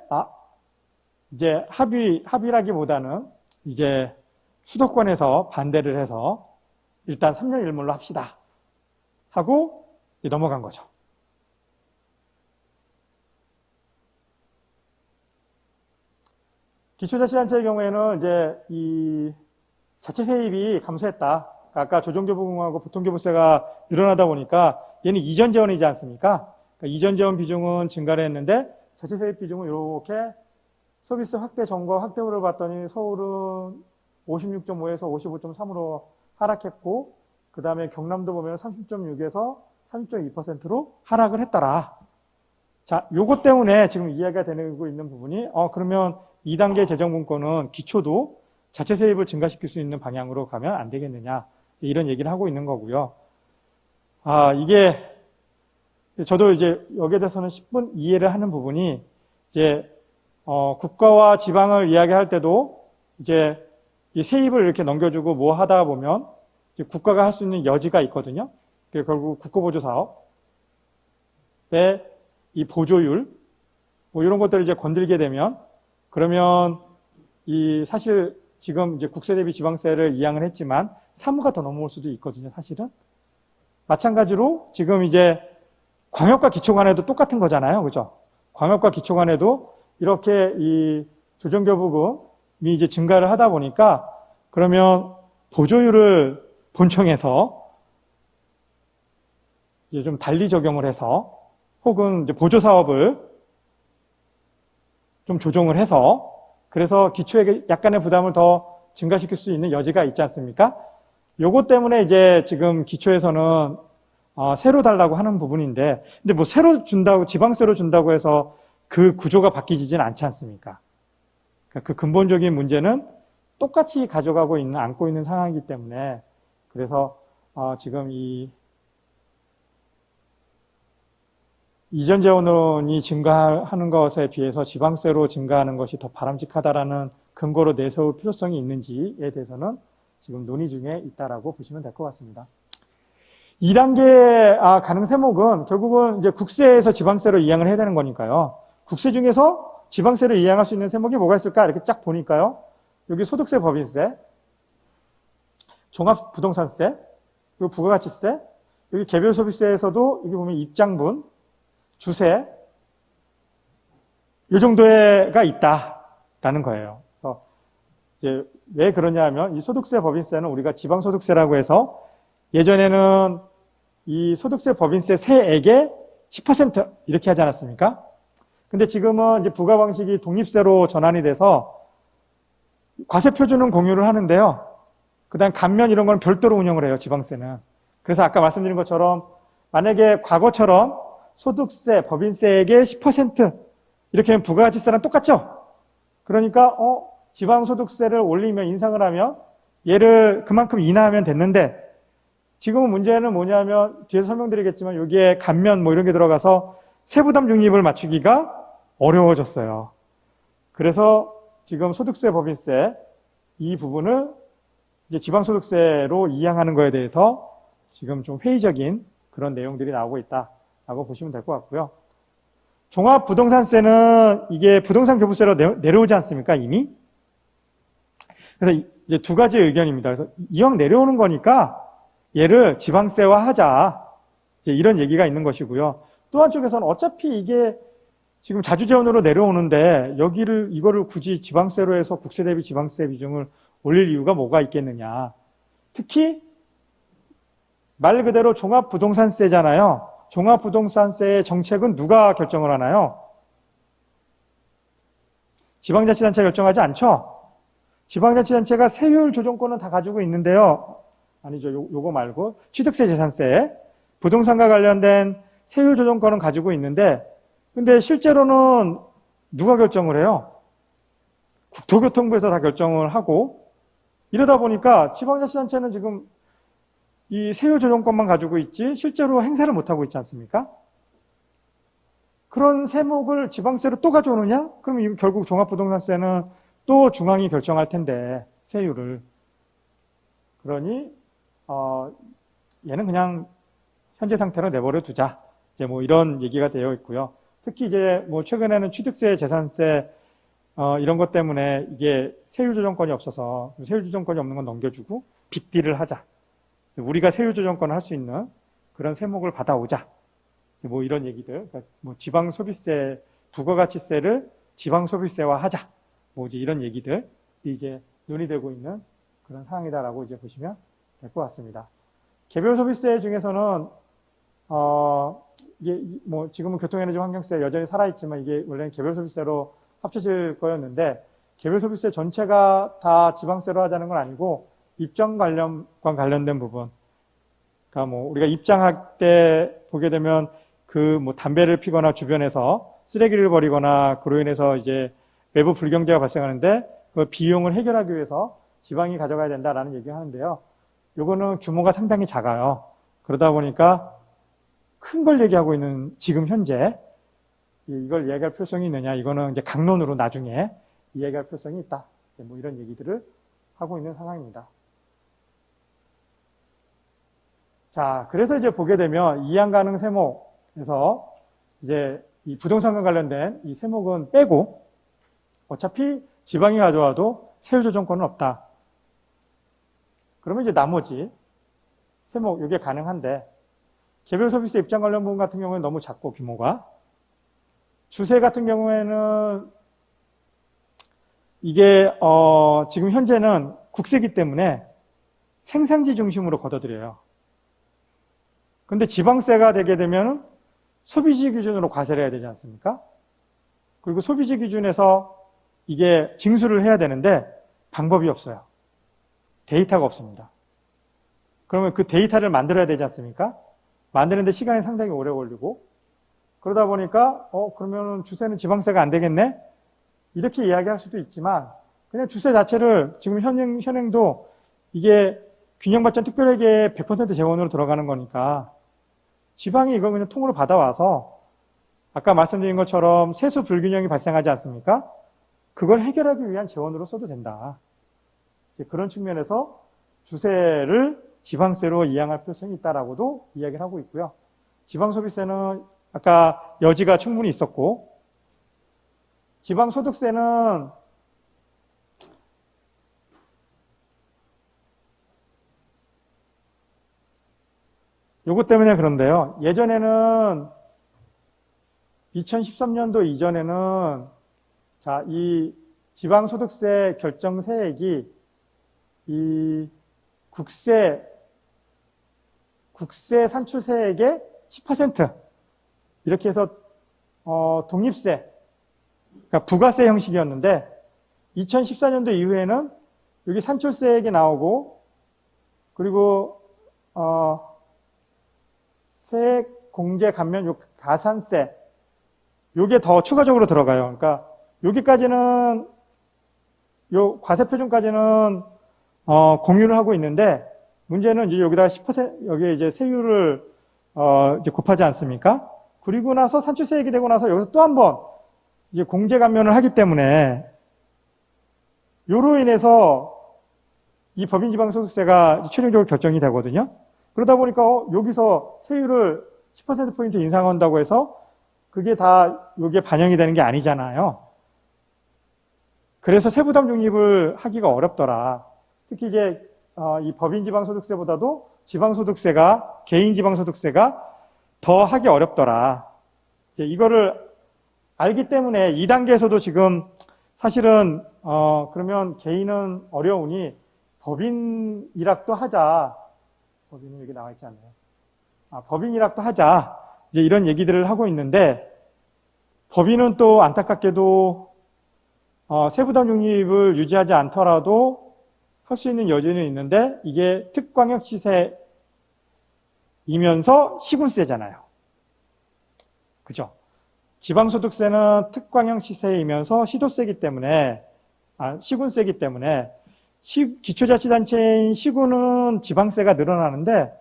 이제 합의라기보다는 이제 수도권에서 반대를 해서 일단 3년 일몰로 합시다. 하고 넘어간 거죠. 기초자치단체의 경우에는 이제 이 자체 세입이 감소했다. 아까 조정교부금하고 보통교부세가 늘어나다 보니까 얘는 이전 재원이지 않습니까? 그러니까 이전 재원 비중은 증가를 했는데 자체 세입 비중은 이렇게 서비스 확대 전과 확대율을 봤더니 서울은 56.5에서 55.3으로 하락했고 그 다음에 경남도 보면 30.6에서 30.2%로 하락을 했더라. 자, 요것 때문에 지금 이야기가 되고 있는 부분이 그러면 2단계 재정분권은 기초도 자체 세입을 증가시킬 수 있는 방향으로 가면 안 되겠느냐 이런 얘기를 하고 있는 거고요. 이게 저도 이제 여기에 대해서는 10분 이해를 하는 부분이 이제 국가와 지방을 이야기할 때도 이제 이 세입을 이렇게 넘겨주고 뭐 하다 보면 이제 국가가 할 수 있는 여지가 있거든요. 결국 국고보조사업의 이 보조율 뭐 이런 것들을 이제 건들게 되면 그러면 이 사실 지금 이제 국세 대비 지방세를 이양을 했지만 사무가 더 넘어올 수도 있거든요. 사실은 마찬가지로 지금 이제 광역과 기초관에도 똑같은 거잖아요. 그죠? 광역과 기초관에도 이렇게 이 조정교부금이 이제 증가를 하다 보니까 그러면 보조율을 본청에서 이제 좀 달리 적용을 해서 혹은 이제 보조사업을 좀 조정을 해서 그래서 기초에게 약간의 부담을 더 증가시킬 수 있는 여지가 있지 않습니까? 요것 때문에 이제 지금 기초에서는 새로 달라고 하는 부분인데 근데 뭐 새로 준다고 지방세로 준다고 해서 그 구조가 바뀌지는 않지 않습니까? 그러니까 그 근본적인 문제는 똑같이 가져가고 있는 안고 있는 상황이기 때문에 그래서 지금 이전 재원이 증가하는 것에 비해서 지방세로 증가하는 것이 더 바람직하다라는 근거로 내세울 필요성이 있는지에 대해서는 지금 논의 중에 있다라고 보시면 될 것 같습니다. 2단계 가능 세목은 결국은 이제 국세에서 지방세로 이양을 해야 되는 거니까요. 국세 중에서 지방세를 이양할 수 있는 세목이 뭐가 있을까? 이렇게 쫙 보니까요. 여기 소득세, 법인세, 종합부동산세, 그리고 부가가치세, 여기 개별소비세에서도 여기 보면 입장분, 주세, 이 정도가 있다라는 거예요. 그래서 이제 왜 그러냐 하면 이 소득세, 법인세는 우리가 지방소득세라고 해서 예전에는 이 소득세, 법인세 세액의 10% 이렇게 하지 않았습니까? 근데 지금은 이제 부과 방식이 독립세로 전환이 돼서 과세 표준은 공유를 하는데요. 그다음 감면 이런 건 별도로 운영을 해요, 지방세는. 그래서 아까 말씀드린 것처럼 만약에 과거처럼 소득세, 법인세액의 10% 이렇게 하면 부가가치세랑 똑같죠? 그러니까 지방소득세를 올리면 인상을 하면 얘를 그만큼 인하하면 됐는데 지금은 문제는 뭐냐면 뒤에서 설명드리겠지만 여기에 감면 뭐 이런 게 들어가서 세부담 중립을 맞추기가 어려워졌어요. 그래서 지금 소득세, 법인세 이 부분을 이제 지방소득세로 이양하는 거에 대해서 지금 좀 회의적인 그런 내용들이 나오고 있다라고 보시면 될 것 같고요. 종합부동산세는 이게 부동산 교부세로 내려오지 않습니까, 이미? 그래서 이제 두 가지 의견입니다. 그래서 이왕 내려오는 거니까 얘를 지방세화 하자. 이제 이런 얘기가 있는 것이고요. 또 한쪽에서는 어차피 이게 지금 자주재원으로 내려오는데 이거를 굳이 지방세로 해서 국세 대비 지방세 비중을 올릴 이유가 뭐가 있겠느냐. 특히 말 그대로 종합부동산세잖아요. 종합부동산세의 정책은 누가 결정을 하나요? 지방자치단체가 결정하지 않죠? 지방자치단체가 세율 조정권은 다 가지고 있는데요. 아니죠. 요거 말고 취득세, 재산세, 부동산과 관련된 세율 조정권은 가지고 있는데 근데 실제로는 누가 결정을 해요? 국토교통부에서 다 결정을 하고 이러다 보니까 지방자치단체는 지금 이 세율 조정권만 가지고 있지 실제로 행사를 못하고 있지 않습니까? 그런 세목을 지방세로 또 가져오느냐? 그럼 이거 결국 종합부동산세는 또 중앙이 결정할 텐데 세율을. 그러니 얘는 그냥 현재 상태로 내버려 두자. 이제 뭐 이런 얘기가 되어 있고요. 특히 이제 뭐 최근에는 취득세, 재산세 이런 것 때문에 이게 세율 조정권이 없어서 세율 조정권이 없는 건 넘겨주고 빅딜을 하자. 우리가 세율 조정권을 할 수 있는 그런 세목을 받아오자. 뭐 이런 얘기들. 그러니까 뭐 지방 소비세, 부가가치세를 지방 소비세화 하자. 뭐 이제 이런 얘기들이 이제 논의되고 있는 그런 상황이다라고 이제 보시면 될 것 같습니다. 개별 소비세 중에서는 이게 뭐 지금은 교통에너지 환경세 여전히 살아있지만 이게 원래는 개별 소비세로 합쳐질 거였는데 개별 소비세 전체가 다 지방세로 하자는 건 아니고 입장 관련과 관련된 부분. 그러니까 뭐 우리가 입장할 때 보게 되면 그 뭐 담배를 피거나 주변에서 쓰레기를 버리거나 그로 인해서 이제 외부 불경제가 발생하는데 그 비용을 해결하기 위해서 지방이 가져가야 된다라는 얘기를 하는데요. 요거는 규모가 상당히 작아요. 그러다 보니까 큰 걸 얘기하고 있는 지금 현재 이걸 이야기할 필요성이 있느냐. 이거는 이제 강론으로 나중에 이야기할 필요성이 있다. 뭐 이런 얘기들을 하고 있는 상황입니다. 자, 그래서 이제 보게 되면 이양 가능 세목에서 이제 이 부동산과 관련된 이 세목은 빼고 어차피 지방이 가져와도 세율 조정권은 없다. 그러면 이제 나머지 세목 이게 가능한데 개별 소비세 입장 관련 부분 같은 경우는 너무 작고 규모가 주세 같은 경우에는 이게 지금 현재는 국세기 때문에 생산지 중심으로 걷어들여요. 근데 지방세가 되게 되면 소비지 기준으로 과세를 해야 되지 않습니까? 그리고 소비지 기준에서 이게 징수를 해야 되는데 방법이 없어요. 데이터가 없습니다. 그러면 그 데이터를 만들어야 되지 않습니까? 만드는데 시간이 상당히 오래 걸리고 그러다 보니까 그러면 주세는 지방세가 안 되겠네? 이렇게 이야기할 수도 있지만 그냥 주세 자체를 지금 현행도 이게 균형발전 특별회계에 100% 재원으로 들어가는 거니까 지방이 이걸 그냥 통으로 받아와서 아까 말씀드린 것처럼 세수 불균형이 발생하지 않습니까? 그걸 해결하기 위한 재원으로 써도 된다. 그런 측면에서 주세를 지방세로 이양할 필요성이 있다라고도 이야기를 하고 있고요. 지방소비세는 아까 여지가 충분히 있었고, 지방소득세는 요것 때문에 그런데요. 예전에는 2013년도 이전에는 자, 이 지방소득세 결정세액이 이 국세 산출세액의 10% 이렇게 해서 독립세, 그러니까 부가세 형식이었는데 2014년도 이후에는 여기 산출세액이 나오고 그리고 세액 공제 감면 요 가산세 요게 더 추가적으로 들어가요. 그러니까 여기까지는 요 과세표준까지는 공유를 하고 있는데 문제는 이제 여기다 10% 여기에 이제 세율을 이제 곱하지 않습니까? 그리고 나서 산출세액이 되고 나서 여기서 또 한 번 이제 공제 감면을 하기 때문에 요로 인해서 이 법인지방소득세가 최종적으로 결정이 되거든요. 그러다 보니까 여기서 세율을 10%포인트 인상한다고 해서 그게 다 여기에 반영이 되는 게 아니잖아요. 그래서 세부담 중립을 하기가 어렵더라. 특히 이제 이 법인지방소득세보다도 지방소득세가 개인지방소득세가 더 하기 어렵더라. 이제 이거를 알기 때문에 2단계에서도 지금 사실은 그러면 개인은 어려우니 법인 일학도 하자. 법인이 여기 나와 있지 않나요? 법인 일학도 하자. 이제 이런 얘기들을 하고 있는데 법인은 또 안타깝게도 세부담 중립을 유지하지 않더라도 할 수 있는 여지는 있는데 이게 특광역시세이면서 시군세잖아요. 그죠? 지방소득세는 특광역시세이면서 시도세이기 때문에 시군세이기 때문에 기초자치단체인 시군은 지방세가 늘어나는데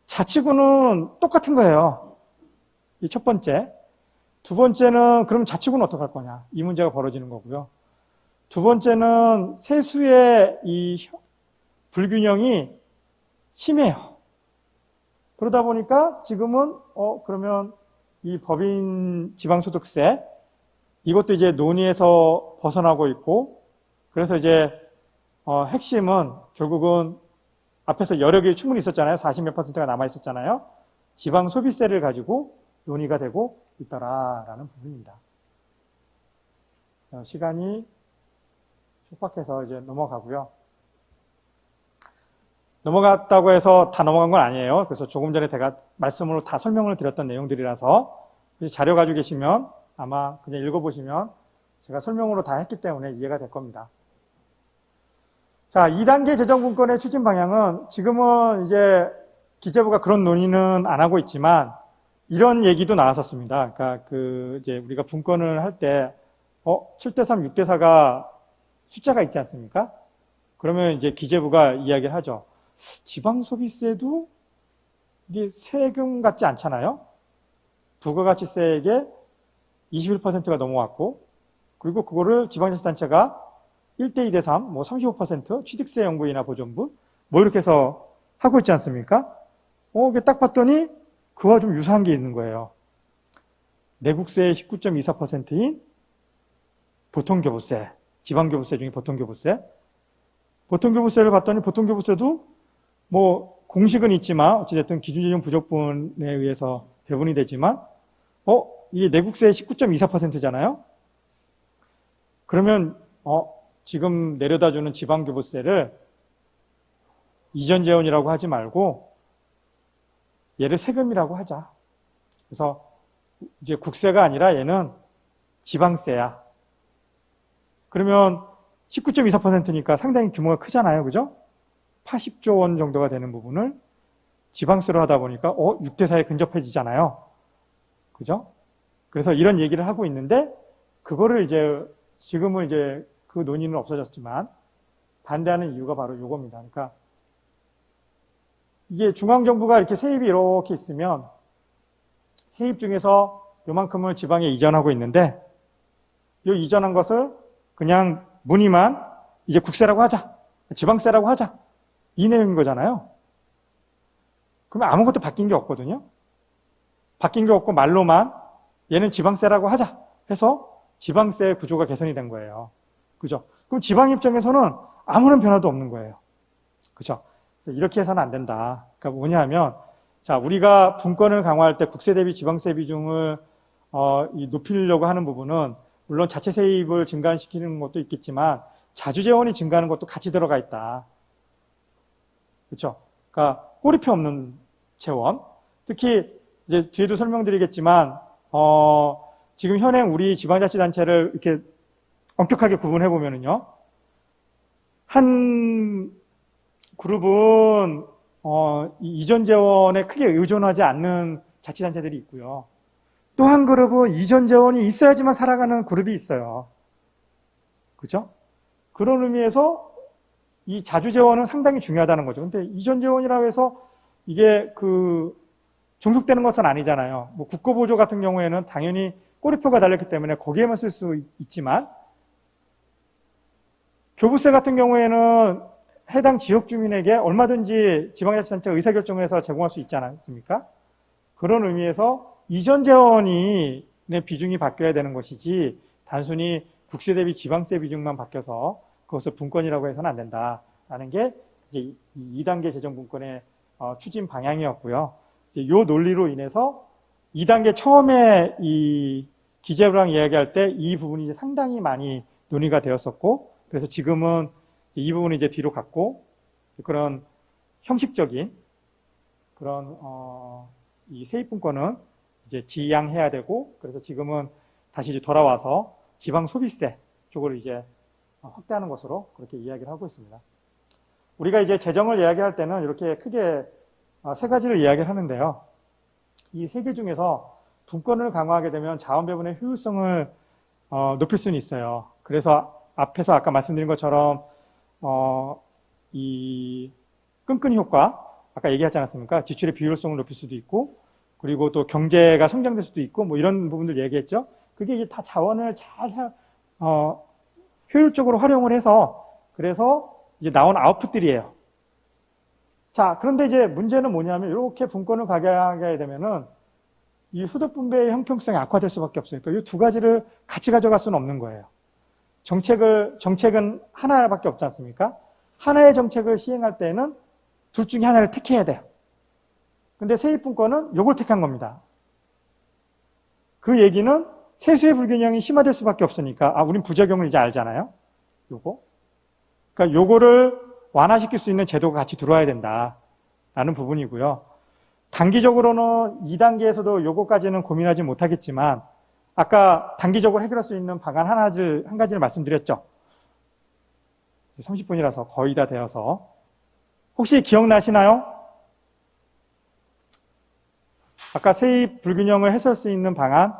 자치구는 똑같은 거예요. 이 첫 번째. 두 번째는 그럼 자치구는 어떡할 거냐. 이 문제가 벌어지는 거고요. 두 번째는 세수의 이 불균형이 심해요. 그러다 보니까 지금은 그러면 이 법인 지방소득세 이것도 이제 논의에서 벗어나고 있고 그래서 이제 핵심은 결국은 앞에서 여력이 충분히 있었잖아요. 40몇 %가 남아 있었잖아요. 지방소비세를 가지고 논의가 되고 있더라라는 부분입니다. 시간이 촉박해서 이제 넘어가고요. 넘어갔다고 해서 다 넘어간 건 아니에요. 그래서 조금 전에 제가 말씀으로 다 설명을 드렸던 내용들이라서 자료 가지고 계시면 아마 그냥 읽어보시면 제가 설명으로 다 했기 때문에 이해가 될 겁니다. 자, 2단계 재정분권의 추진 방향은 지금은 이제 기재부가 그런 논의는 안 하고 있지만 이런 얘기도 나왔었습니다. 그러니까 이제 우리가 분권을 할 때 7대3, 6대4가 숫자가 있지 않습니까? 그러면 이제 기재부가 이야기를 하죠. 지방소비세도 이게 세금 같지 않잖아요? 부가가치세액의 21%가 넘어왔고, 그리고 그거를 지방자치단체가 1대 2대 3, 35%, 취득세 연구이나 보존분, 이렇게 해서 하고 있지 않습니까? 이게 딱 봤더니 그와 좀 유사한 게 있는 거예요. 내국세의 19.24%인 보통교부세, 지방교부세 중에 보통교부세. 보통교부세를 봤더니 보통교부세도 공식은 있지만 어찌됐든 기준재정 부족분에 의해서 배분이 되지만 이게 내국세의 19.24%잖아요. 그러면 지금 내려다주는 지방교부세를 이전재원이라고 하지 말고 얘를 세금이라고 하자. 그래서 이제 국세가 아니라 얘는 지방세야. 그러면 19.24%니까 상당히 규모가 크잖아요. 그죠? 80조 원 정도가 되는 부분을 지방세로 하다 보니까 6대 4에 근접해지잖아요. 그죠? 그래서 이런 얘기를 하고 있는데 그거를 이제 지금은 이제 그 논의는 없어졌지만 반대하는 이유가 바로 이겁니다. 그러니까 이게 중앙정부가 이렇게 세입이 이렇게 있으면 세입 중에서 요만큼을 지방에 이전하고 있는데 요 이전한 것을 그냥 문의만 이제 국세라고 하자, 지방세라고 하자, 이 내용인 거잖아요. 그러면 아무것도 바뀐 게 없거든요. 바뀐 게 없고 말로만 얘는 지방세라고 하자 해서 지방세 구조가 개선이 된 거예요. 그죠? 그럼 지방 입장에서는 아무런 변화도 없는 거예요. 그죠? 이렇게 해서는 안 된다. 그러니까 뭐냐 하면, 자, 우리가 분권을 강화할 때 국세 대비 지방세 비중을 높이려고 하는 부분은 물론 자체 세입을 증가시키는 것도 있겠지만 자주재원이 증가하는 것도 같이 들어가 있다. 그렇죠? 그러니까 꼬리표 없는 재원. 특히 이제 뒤에도 설명드리겠지만 지금 현행 우리 지방자치단체를 이렇게 엄격하게 구분해 보면은요, 한 그룹은 이전 재원에 크게 의존하지 않는 자치단체들이 있고요. 또 한 그룹은 이전 재원이 있어야지만 살아가는 그룹이 있어요. 그죠? 그런 의미에서 이 자주 재원은 상당히 중요하다는 거죠. 근데 이전 재원이라고 해서 이게 종속되는 것은 아니잖아요. 뭐 국고보조 같은 경우에는 당연히 꼬리표가 달렸기 때문에 거기에만 쓸 수 있지만, 교부세 같은 경우에는 해당 지역 주민에게 얼마든지 지방자치단체가 의사결정을 해서 제공할 수 있지 않습니까? 그런 의미에서 이전 재원의 비중이 바뀌어야 되는 것이지 단순히 국세 대비 지방세 비중만 바뀌어서 그것을 분권이라고 해서는 안 된다라는 게 이제 2단계 재정분권의 추진 방향이었고요. 이 논리로 인해서 2단계 처음에 이 기재부랑 이야기할 때 이 부분이 이제 상당히 많이 논의가 되었었고, 그래서 지금은 이 부분을 이제 뒤로 갔고, 그런 형식적인 그런 이 세입분권은 이제 지양해야 되고, 그래서 지금은 다시 이제 돌아와서 지방 소비세 쪽으로 이제 확대하는 것으로 그렇게 이야기를 하고 있습니다. 우리가 이제 재정을 이야기할 때는 이렇게 크게 세 가지를 이야기를 하는데요. 이 세 개 중에서 분권을 강화하게 되면 자원 배분의 효율성을 높일 수는 있어요. 그래서 앞에서 아까 말씀드린 것처럼 이 끈끈이 효과, 아까 얘기하지 않았습니까? 지출의 비효율성을 높일 수도 있고, 그리고 또 경제가 성장될 수도 있고, 뭐 이런 부분들 얘기했죠. 그게 이제 다 자원을 잘 효율적으로 활용을 해서, 그래서 이제 나온 아웃풋들이에요. 자, 그런데 이제 문제는 뭐냐면, 이렇게 분권을 가게 되면은 이 소득 분배의 형평성이 악화될 수밖에 없으니까 이 두 가지를 같이 가져갈 수는 없는 거예요. 정책은 하나밖에 없지 않습니까? 하나의 정책을 시행할 때는 둘 중에 하나를 택해야 돼요. 근데 세입분권은 요걸 택한 겁니다. 그 얘기는 세수의 불균형이 심화될 수밖에 없으니까, 우린 부작용을 이제 알잖아요. 그러니까 요거를 완화시킬 수 있는 제도가 같이 들어와야 된다라는 부분이고요. 단기적으로는 2단계에서도 요거까지는 고민하지 못하겠지만, 아까 단기적으로 해결할 수 있는 방안 한 가지를 말씀드렸죠. 30분이라서 거의 다 되어서. 혹시 기억나시나요? 아까 세입 불균형을 해소할 수 있는 방안,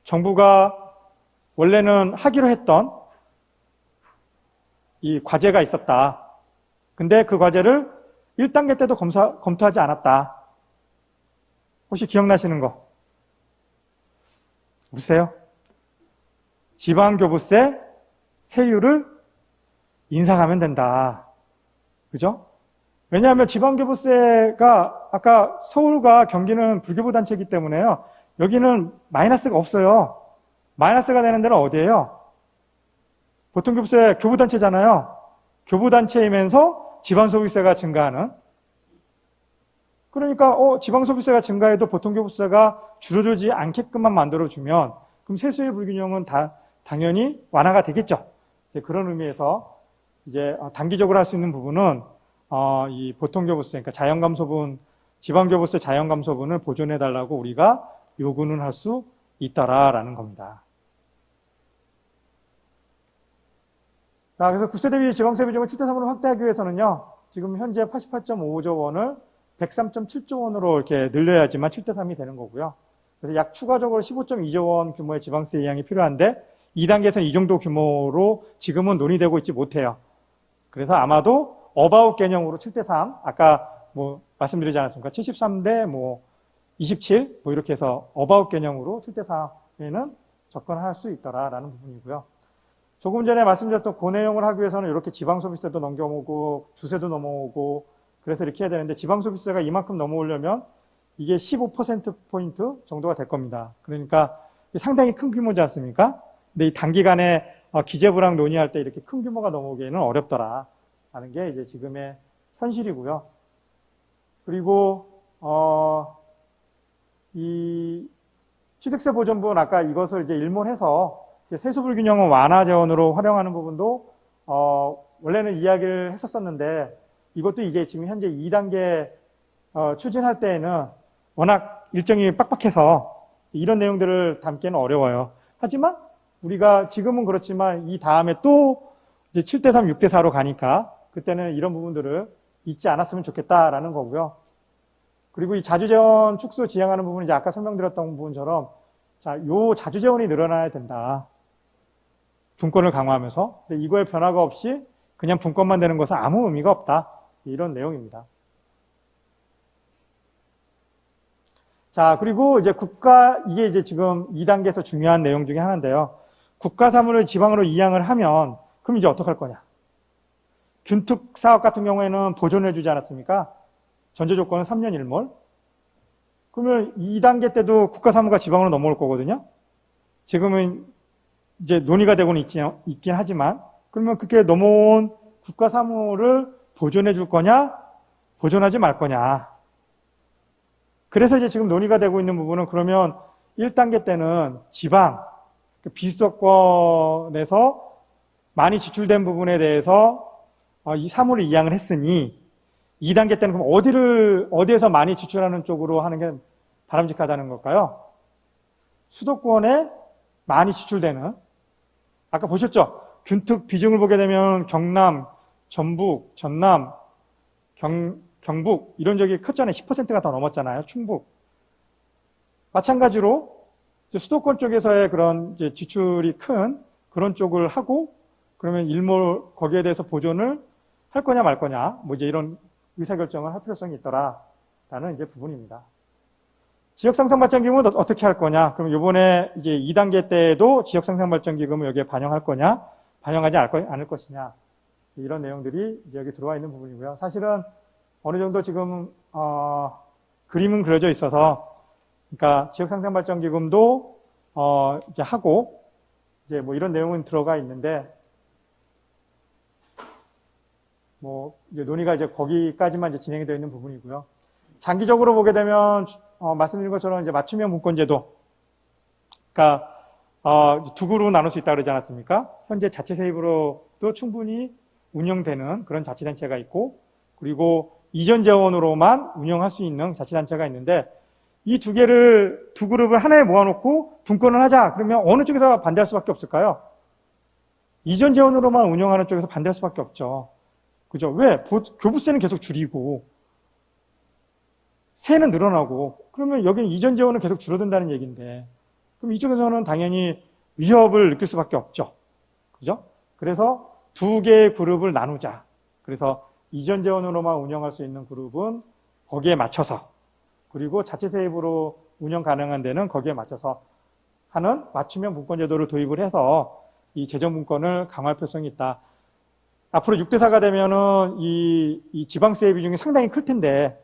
정부가 원래는 하기로 했던 이 과제가 있었다. 근데 그 과제를 1단계 때도 검토하지 않았다. 혹시 기억나시는 거? 보세요. 지방교부세 세율을 인상하면 된다. 그죠? 왜냐하면 지방교부세가 아까 서울과 경기는 불교부 단체이기 때문에요. 여기는 마이너스가 없어요. 마이너스가 되는 데는 어디예요? 보통교부세 교부단체잖아요. 교부단체이면서 지방소비세가 증가하는. 그러니까 지방소비세가 증가해도 보통교부세가 줄어들지 않게끔만 만들어주면 그럼 세수의 불균형은 당연히 완화가 되겠죠. 이제 그런 의미에서 이제 단기적으로 할 수 있는 부분은 이 보통교부세, 그러니까 자연감소분, 지방교부세 자연감소분을 보존해달라고 우리가 요구는 할 수 있다라는 겁니다. 자, 그래서 국세 대비 지방세 비중을 7대3으로 확대하기 위해서는요, 지금 현재 88.5조 원을 103.7조 원으로 이렇게 늘려야지만 7대3이 되는 거고요. 그래서 약 추가적으로 15.2조 원 규모의 지방세 이양이 필요한데 2단계에서는 이 정도 규모로 지금은 논의되고 있지 못해요. 그래서 아마도 어바웃 개념으로 7대3, 아까 뭐 말씀드리지 않았습니까? 73대 27, 뭐 이렇게 해서 어바웃 개념으로 7대4에는 접근할 수 있더라라는 부분이고요. 조금 전에 말씀드렸던 그 내용을 하기 위해서는 이렇게 지방소비세도 넘겨오고 주세도 넘어오고 그래서 이렇게 해야 되는데 지방소비세가 이만큼 넘어오려면 이게 15%포인트 정도가 될 겁니다. 그러니까 상당히 큰 규모지 않습니까? 근데 이 단기간에 기재부랑 논의할 때 이렇게 큰 규모가 넘어오기에는 어렵더라라는 게 이제 지금의 현실이고요. 그리고 이 취득세 보전분 아까 이것을 이제 일몰해서 세수 불균형은 완화 재원으로 활용하는 부분도 원래는 이야기를 했었었는데 이것도 이제 지금 현재 2단계 추진할 때에는 워낙 일정이 빡빡해서 이런 내용들을 담기는 어려워요. 하지만 우리가 지금은 그렇지만 이 다음에 또 이제 7대3, 6대4로 가니까 그때는 이런 부분들을 잊지 않았으면 좋겠다라는 거고요. 그리고 이 자주재원 축소 지향하는 부분은 이제 아까 설명드렸던 부분처럼 자, 요 자주재원이 늘어나야 된다. 분권을 강화하면서. 근데 이거에 변화가 없이 그냥 분권만 되는 것은 아무 의미가 없다. 이런 내용입니다. 자, 그리고 이제 이게 이제 지금 2단계에서 중요한 내용 중에 하나인데요. 국가 사무를 지방으로 이양을 하면, 그럼 이제 어떡할 거냐? 균특 사업 같은 경우에는 보존해주지 않았습니까? 전제 조건은 3년 1몰. 그러면 2단계 때도 국가 사무가 지방으로 넘어올 거거든요. 지금은 이제 논의가 되고는 있긴 하지만, 그러면 그렇게 넘어온 국가 사무를 보존해 줄 거냐, 보존하지 말 거냐. 그래서 이제 지금 논의가 되고 있는 부분은 그러면 1단계 때는 지방, 비수도권에서 많이 지출된 부분에 대해서 이 사무를 이양을 했으니 2단계 때는 그럼 어디에서 많이 지출하는 쪽으로 하는 게 바람직하다는 걸까요? 수도권에 많이 지출되는, 아까 보셨죠? 균특 비중을 보게 되면 경남, 전북, 전남, 경북 이런 적이 컸잖아요. 10%가 더 넘었잖아요. 충북. 마찬가지로 수도권 쪽에서의 그런 이제 지출이 큰 그런 쪽을 하고 그러면 일몰 거기에 대해서 보존을 할 거냐 말 거냐 뭐 이제 이런 의사결정을 할 필요성이 있더라라는 이제 부분입니다. 지역상생발전기금은 어떻게 할 거냐? 그럼 이번에 이제 2단계 때에도 지역상생발전기금을 여기에 반영할 거냐? 반영하지 않을 것이냐? 이런 내용들이 이제 여기 들어와 있는 부분이고요. 사실은 어느 정도 지금 그림은 그려져 있어서, 그러니까 지역상생발전기금도 이제 하고 이제 뭐 이런 내용은 들어가 있는데, 뭐 이제 논의가 이제 거기까지만 이제 진행이 되어 있는 부분이고요. 장기적으로 보게 되면 말씀드린 것처럼 이제 맞춤형 분권제도, 그러니까 두 그룹으로 나눌 수 있다 그러지 않았습니까? 현재 자체 세입으로도 충분히 운영되는 그런 자치단체가 있고, 그리고 이전 재원으로만 운영할 수 있는 자치단체가 있는데, 이 두 그룹을 하나에 모아놓고 분권을 하자. 그러면 어느 쪽에서 반대할 수밖에 없을까요? 이전 재원으로만 운영하는 쪽에서 반대할 수밖에 없죠. 그죠? 왜? 교부세는 계속 줄이고, 세는 늘어나고, 그러면 여기는 이전 재원은 계속 줄어든다는 얘기인데, 그럼 이쪽에서는 당연히 위협을 느낄 수밖에 없죠. 그죠? 그래서 두 개의 그룹을 나누자. 그래서 이전 재원으로만 운영할 수 있는 그룹은 거기에 맞춰서, 그리고 자체 세입으로 운영 가능한 데는 거기에 맞춰서 하는 맞춤형 분권제도를 도입을 해서 이 재정분권을 강화할 필요성이 있다. 앞으로 6대4가 되면은 이 지방세 비중이 상당히 클 텐데,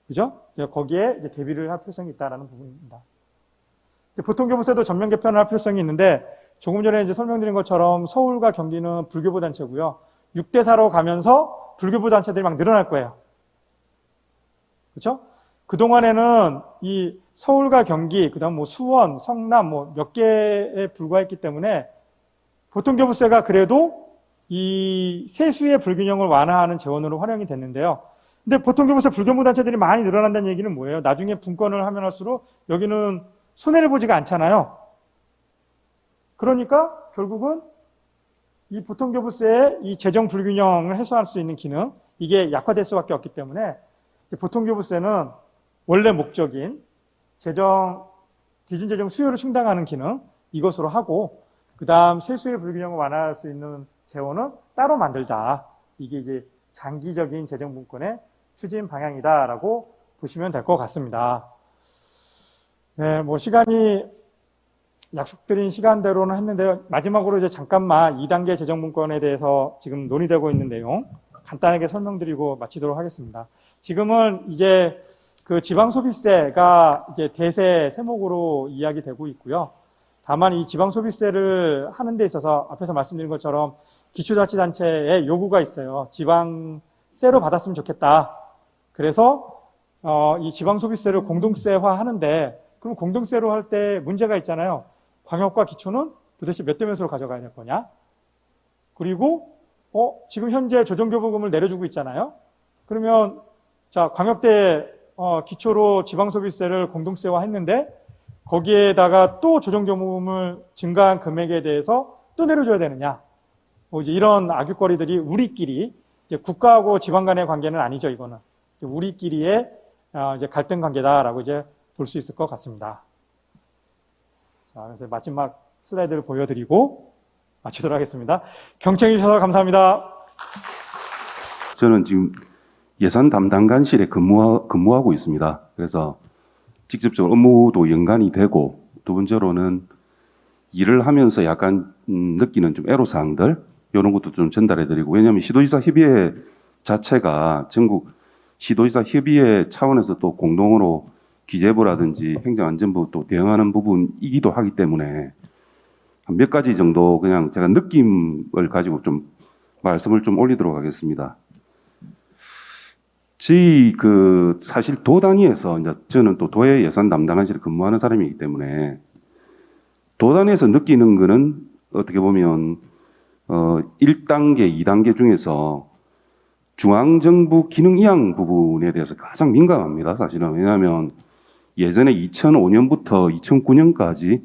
그죠? 거기에 이제 대비를 할 필요성이 있다라는 부분입니다. 보통교부세도 전면 개편을 할 필요성이 있는데, 조금 전에 이제 설명드린 것처럼 서울과 경기는 불교부 단체고요. 6대4로 가면서 불교부 단체들이 막 늘어날 거예요. 그렇죠? 그동안에는 이 서울과 경기, 그다음 뭐 수원, 성남 뭐 몇 개에 불과했기 때문에 보통교부세가 그래도 이 세수의 불균형을 완화하는 재원으로 활용이 됐는데요. 근데 보통교부세 불교부 단체들이 많이 늘어난다는 얘기는 뭐예요? 나중에 분권을 하면 할수록 여기는 손해를 보지가 않잖아요. 그러니까 결국은 이 보통교부세의 이 재정 불균형을 해소할 수 있는 기능, 이게 약화될 수밖에 없기 때문에 보통교부세는 원래 목적인 기준재정 수요를 충당하는 기능, 이것으로 하고, 그 다음 세수의 불균형을 완화할 수 있는 재원은 따로 만들자. 이게 이제 장기적인 재정분권의 추진 방향이다라고 보시면 될 것 같습니다. 네, 뭐 시간이 약속드린 시간대로는 했는데요. 마지막으로 이제 잠깐만 2단계 재정분권에 대해서 지금 논의되고 있는 내용 간단하게 설명드리고 마치도록 하겠습니다. 지금은 이제 그 지방소비세가 이제 대세 세목으로 이야기되고 있고요. 다만 이 지방소비세를 하는 데 있어서 앞에서 말씀드린 것처럼 기초자치단체의 요구가 있어요. 지방세로 받았으면 좋겠다. 그래서 이 지방소비세를 공동세화 하는데, 그럼 공동세로 할 때 문제가 있잖아요. 광역과 기초는 도대체 몇 대 몇으로 가져가야 될 거냐? 그리고 지금 현재 조정교부금을 내려주고 있잖아요. 그러면 자, 광역대 기초로 지방소비세를 공동세화 했는데 거기에다가 또 조정교부금을 증가한 금액에 대해서 또 내려줘야 되느냐? 뭐 이제 이런 악유거리들이 우리끼리, 이제 국가하고 지방 간의 관계는 아니죠. 이거는 우리끼리의 이제 갈등 관계다라고 이제 볼 수 있을 것 같습니다. 자, 그래서 마지막 슬라이드를 보여드리고 마치도록 하겠습니다. 경청해 주셔서 감사합니다. 저는 지금 예산 담당관실에 근무하고 있습니다. 그래서 직접적으로 업무도 연관이 되고, 두 번째로는 일을 하면서 약간 느끼는 좀 애로사항들, 이런 것도 좀 전달해드리고, 왜냐하면 시도지사 협의회 자체가 전국 시도지사 협의회 차원에서 또 공동으로 기재부라든지 행정안전부 또 대응하는 부분이기도 하기 때문에 몇 가지 정도 그냥 제가 느낌을 가지고 좀 말씀을 좀 올리도록 하겠습니다. 저희 사실 도 단위에서 이제 저는 또 도의 예산 담당관실에 근무하는 사람이기 때문에 도 단위에서 느끼는 거는 어떻게 보면 1단계, 2단계 중에서 중앙정부 기능 이양 부분에 대해서 가장 민감합니다. 사실은. 왜냐하면 예전에 2005년부터 2009년까지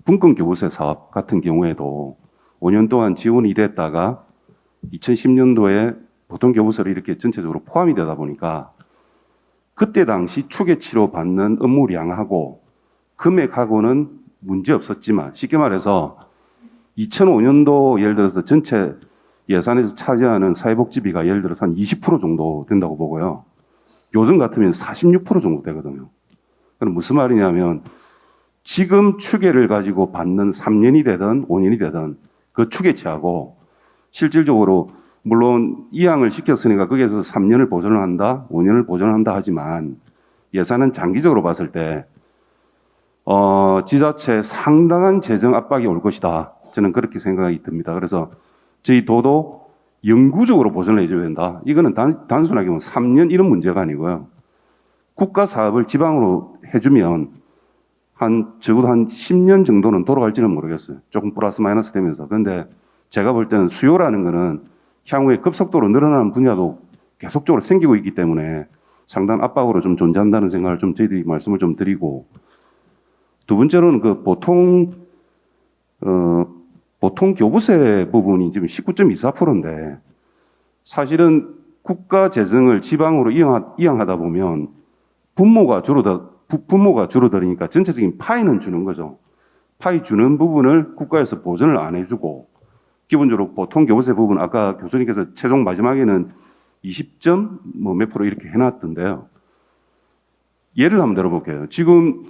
분권교부세 사업 같은 경우에도 5년 동안 지원이 됐다가 2010년도에 보통교부세로 이렇게 전체적으로 포함이 되다 보니까 그때 당시 추계치로 받는 업무량하고 금액하고는 문제 없었지만, 쉽게 말해서 2005년도 예를 들어서 전체 예산에서 차지하는 사회복지비가 예를 들어서 한 20% 정도 된다고 보고요. 요즘 같으면 46% 정도 되거든요. 그럼 무슨 말이냐면 지금 추계를 가지고 받는 3년이 되든 5년이 되든 그 추계치하고 실질적으로 물론 이양을 시켰으니까 거기에서 3년을 보존을 한다, 5년을 보존을 한다 하지만 예산은 장기적으로 봤을 때 지자체에 상당한 재정 압박이 올 것이다. 저는 그렇게 생각이 듭니다. 그래서 저희 도도 영구적으로 보존을 해줘야 된다. 이거는 단순하게 보면 3년 이런 문제가 아니고요. 국가 사업을 지방으로 해주면 적어도 한 10년 정도는 돌아갈지는 모르겠어요. 조금 플러스 마이너스 되면서. 그런데 제가 볼 때는 수요라는 거는 향후에 급속도로 늘어나는 분야도 계속적으로 생기고 있기 때문에 상당한 압박으로 좀 존재한다는 생각을 좀 저희들이 말씀을 좀 드리고, 두 번째로는 보통 교부세 부분이 지금 19.24%인데 사실은 국가 재정을 지방으로 이양하다 보면 분모가 줄어들으니까 전체적인 파이는 주는 거죠. 파이 주는 부분을 국가에서 보전을 안 해주고, 기본적으로 보통 교부세 부분 아까 교수님께서 최종 마지막에는 20점 몇 프로 이렇게 해놨던데요. 예를 한번 들어볼게요. 지금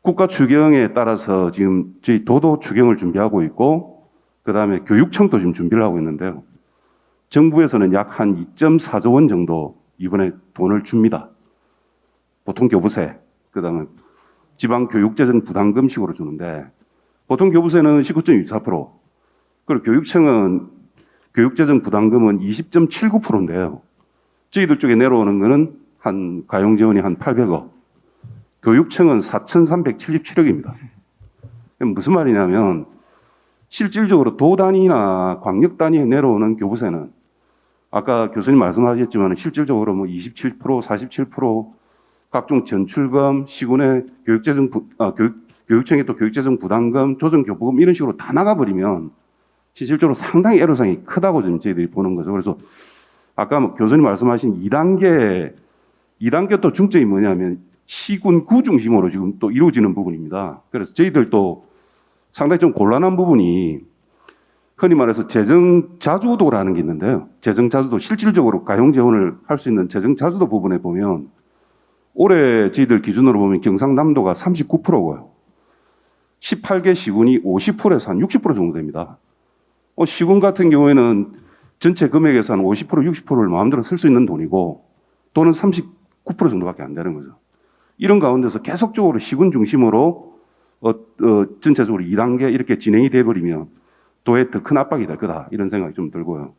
국가 추경에 따라서 지금 저희 도도 추경을 준비하고 있고, 그 다음에 교육청도 지금 준비를 하고 있는데요. 정부에서는 약 한 2.4조 원 정도 이번에 돈을 줍니다. 보통 교부세, 그 다음에 지방교육재정 부담금식으로 주는데, 보통 교부세는 19.24%, 그리고 교육청은 교육재정 부담금은 20.79%인데요. 저희들 쪽에 내려오는 거는 가용지원이 한 800억, 교육청은 4,377억입니다. 무슨 말이냐면, 실질적으로 도 단위나 광역 단위에 내려오는 교부세는 아까 교수님 말씀하셨지만 실질적으로 27%, 47% 각종 전출금, 시군의 교육청의 또 교육재정 부담금, 조정교부금 이런 식으로 다 나가버리면 실질적으로 상당히 애로사항이 크다고 지금 저희들이 보는 거죠. 그래서 아까 교수님 말씀하신 2단계 또 중점이 뭐냐면 시군 구 중심으로 지금 또 이루어지는 부분입니다. 그래서 저희들도 상당히 좀 곤란한 부분이 흔히 말해서 재정자주도라는 게 있는데요. 재정자주도, 실질적으로 가용 재원을 할 수 있는 재정자주도 부분에 보면 올해 저희들 기준으로 보면 경상남도가 39%고요. 18개 시군이 50%에서 한 60% 정도 됩니다. 시군 같은 경우에는 전체 금액에서 한 50%, 60%를 마음대로 쓸 수 있는 돈이고 돈은 39% 정도밖에 안 되는 거죠. 이런 가운데서 계속적으로 시군 중심으로 전체적으로 2단계 이렇게 진행이 돼버리면 도에 더 큰 압박이 될 거다 이런 생각이 좀 들고요.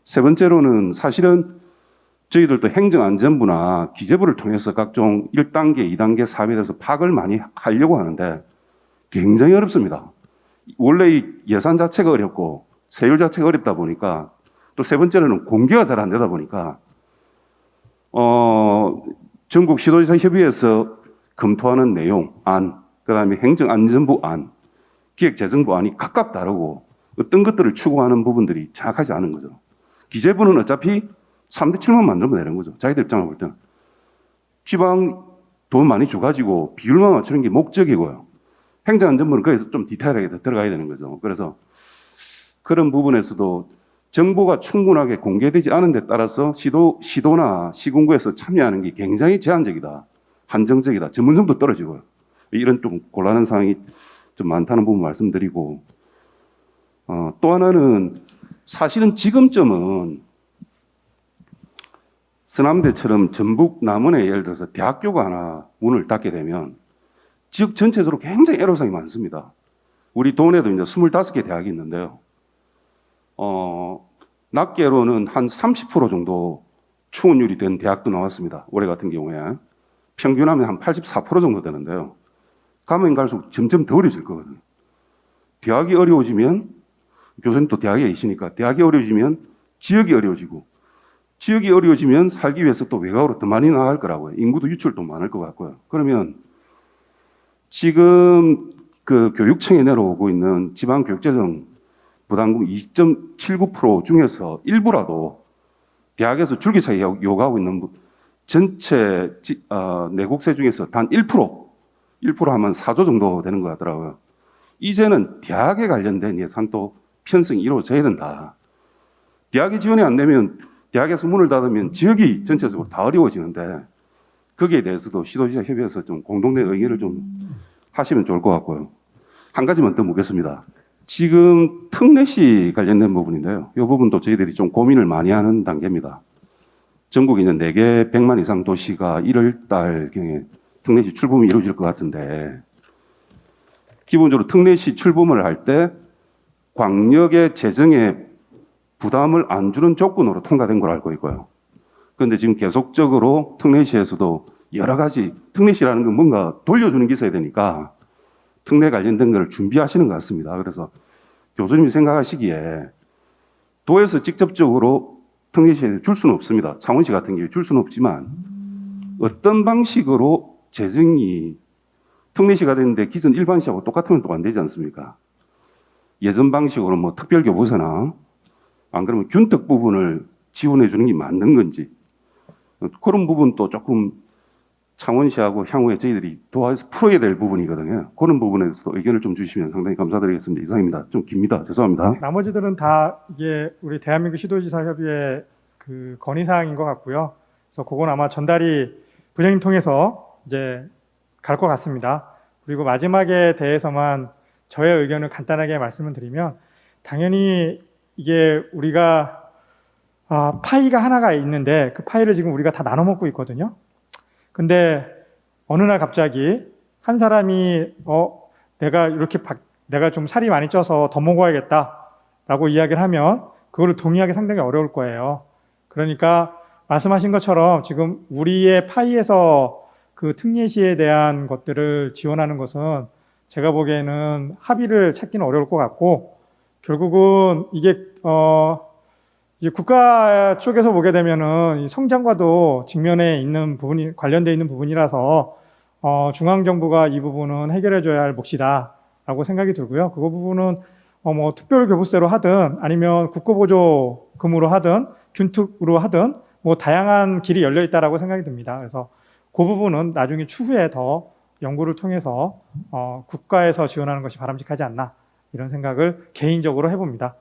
세 번째로는 사실은 저희들도 행정안전부나 기재부를 통해서 각종 1단계, 2단계 사업에 대해서 파악을 많이 하려고 하는데 굉장히 어렵습니다. 원래 이 예산 자체가 어렵고 세율 자체가 어렵다 보니까 또 세 번째로는 공개가 잘 안 되다 보니까 전국 시도지사 협의회에서 검토하는 내용, 안, 그다음에 행정안전부 안, 기획재정부 안이 각각 다르고 어떤 것들을 추구하는 부분들이 정확하지 않은 거죠. 기재부는 어차피 3대 7만 만들면 되는 거죠. 자기들 입장을 볼 때는. 지방 돈 많이 줘가지고 비율만 맞추는 게 목적이고요. 행정안전부는 거기서 좀 디테일하게 들어가야 되는 거죠. 그래서 그런 부분에서도 정보가 충분하게 공개되지 않은 데 따라서 시도나 시군구에서 참여하는 게 굉장히 제한적이다. 한정적이다. 전문성도 떨어지고요. 이런 좀 곤란한 상황이 좀 많다는 부분 말씀드리고, 또 하나는 사실은 지금쯤은 서남대처럼 전북 남원에 예를 들어서 대학교가 하나 문을 닫게 되면 지역 전체적으로 굉장히 애로사항이 많습니다. 우리 동네도 이제 25개 대학이 있는데요. 낮게로는 한 30% 정도 충원율이 된 대학도 나왔습니다. 올해 같은 경우에. 평균하면 한 84% 정도 되는데요. 가면 갈수록 점점 더 어려질 거거든요. 대학이 어려워지면, 교수님 또 대학에 계시니까 대학이 어려워지면 지역이 어려워지고, 지역이 어려워지면 살기 위해서 또 외곽으로 더 많이 나갈 거라고요. 인구도 유출도 많을 것 같고요. 그러면 지금 그 교육청에 내려오고 있는 지방교육재정 부담금 2.79% 중에서 일부라도 대학에서 줄기차게 요구하고 있는 전체 내국세 중에서 단 1% 하면 4조 정도 되는 것 같더라고요. 이제는 대학에 관련된 예산도 편성이 이루어져야 된다. 대학이 지원이 안 되면 대학에서 문을 닫으면 지역이 전체적으로 다 어려워지는데 거기에 대해서도 시도지사 협의회에서 좀 공동된 의견을 좀 하시면 좋을 것 같고요. 한 가지만 더 묻겠습니다. 지금 특례시 관련된 부분인데요. 이 부분도 저희들이 좀 고민을 많이 하는 단계입니다. 전국에 있는 4개 100만 이상 도시가 1월 달경에 특례시 출범이 이루어질 것 같은데, 기본적으로 특례시 출범을 할 때 광역의 재정에 부담을 안 주는 조건으로 통과된 걸 알고 있고요. 그런데 지금 계속적으로 특례시에서도 여러 가지, 특례시라는 건 뭔가 돌려주는 게 있어야 되니까 특례 관련된 걸 준비하시는 것 같습니다. 그래서 교수님이 생각하시기에 도에서 직접적으로 특례시에 줄 수는 없습니다. 창원시 같은 경우에 줄 수는 없지만 어떤 방식으로 재정이 특례시가 되는데 기존 일반시하고 똑같으면 또 안 되지 않습니까? 예전 방식으로 뭐 특별교부세나 안 그러면 균특 부분을 지원해 주는 게 맞는 건지, 그런 부분도 조금 창원시하고 향후에 저희들이 도와서 풀어야 될 부분이거든요. 그런 부분에 대해서도 의견을 좀 주시면 상당히 감사드리겠습니다. 이상입니다. 좀 깁니다. 죄송합니다. 나머지들은 다 이게 우리 대한민국 시도지사 협의회 그 건의사항인 것 같고요. 그래서 그건 아마 전달이 부장님 통해서 이제 갈 것 같습니다. 그리고 마지막에 대해서만 저의 의견을 간단하게 말씀을 드리면, 당연히 이게 우리가 파이가 하나가 있는데 그 파이를 지금 우리가 다 나눠 먹고 있거든요. 근데 어느 날 갑자기 한 사람이 내가 좀 살이 많이 쪄서 더 먹어야겠다라고 이야기를 하면 그거를 동의하기 상당히 어려울 거예요. 그러니까 말씀하신 것처럼 지금 우리의 파이에서 그 특례시에 대한 것들을 지원하는 것은 제가 보기에는 합의를 찾기는 어려울 것 같고, 결국은 이게 이제 국가 쪽에서 보게 되면은 이 성장과도 직면해 있는 부분이 관련돼 있는 부분이라서 중앙 정부가 이 부분은 해결해줘야 할 몫이다라고 생각이 들고요. 그 부분은 뭐 특별교부세로 하든 아니면 국고보조금으로 하든 균특으로 하든 뭐 다양한 길이 열려 있다라고 생각이 듭니다. 그래서 그 부분은 나중에 추후에 더 연구를 통해서 국가에서 지원하는 것이 바람직하지 않나, 이런 생각을 개인적으로 해봅니다.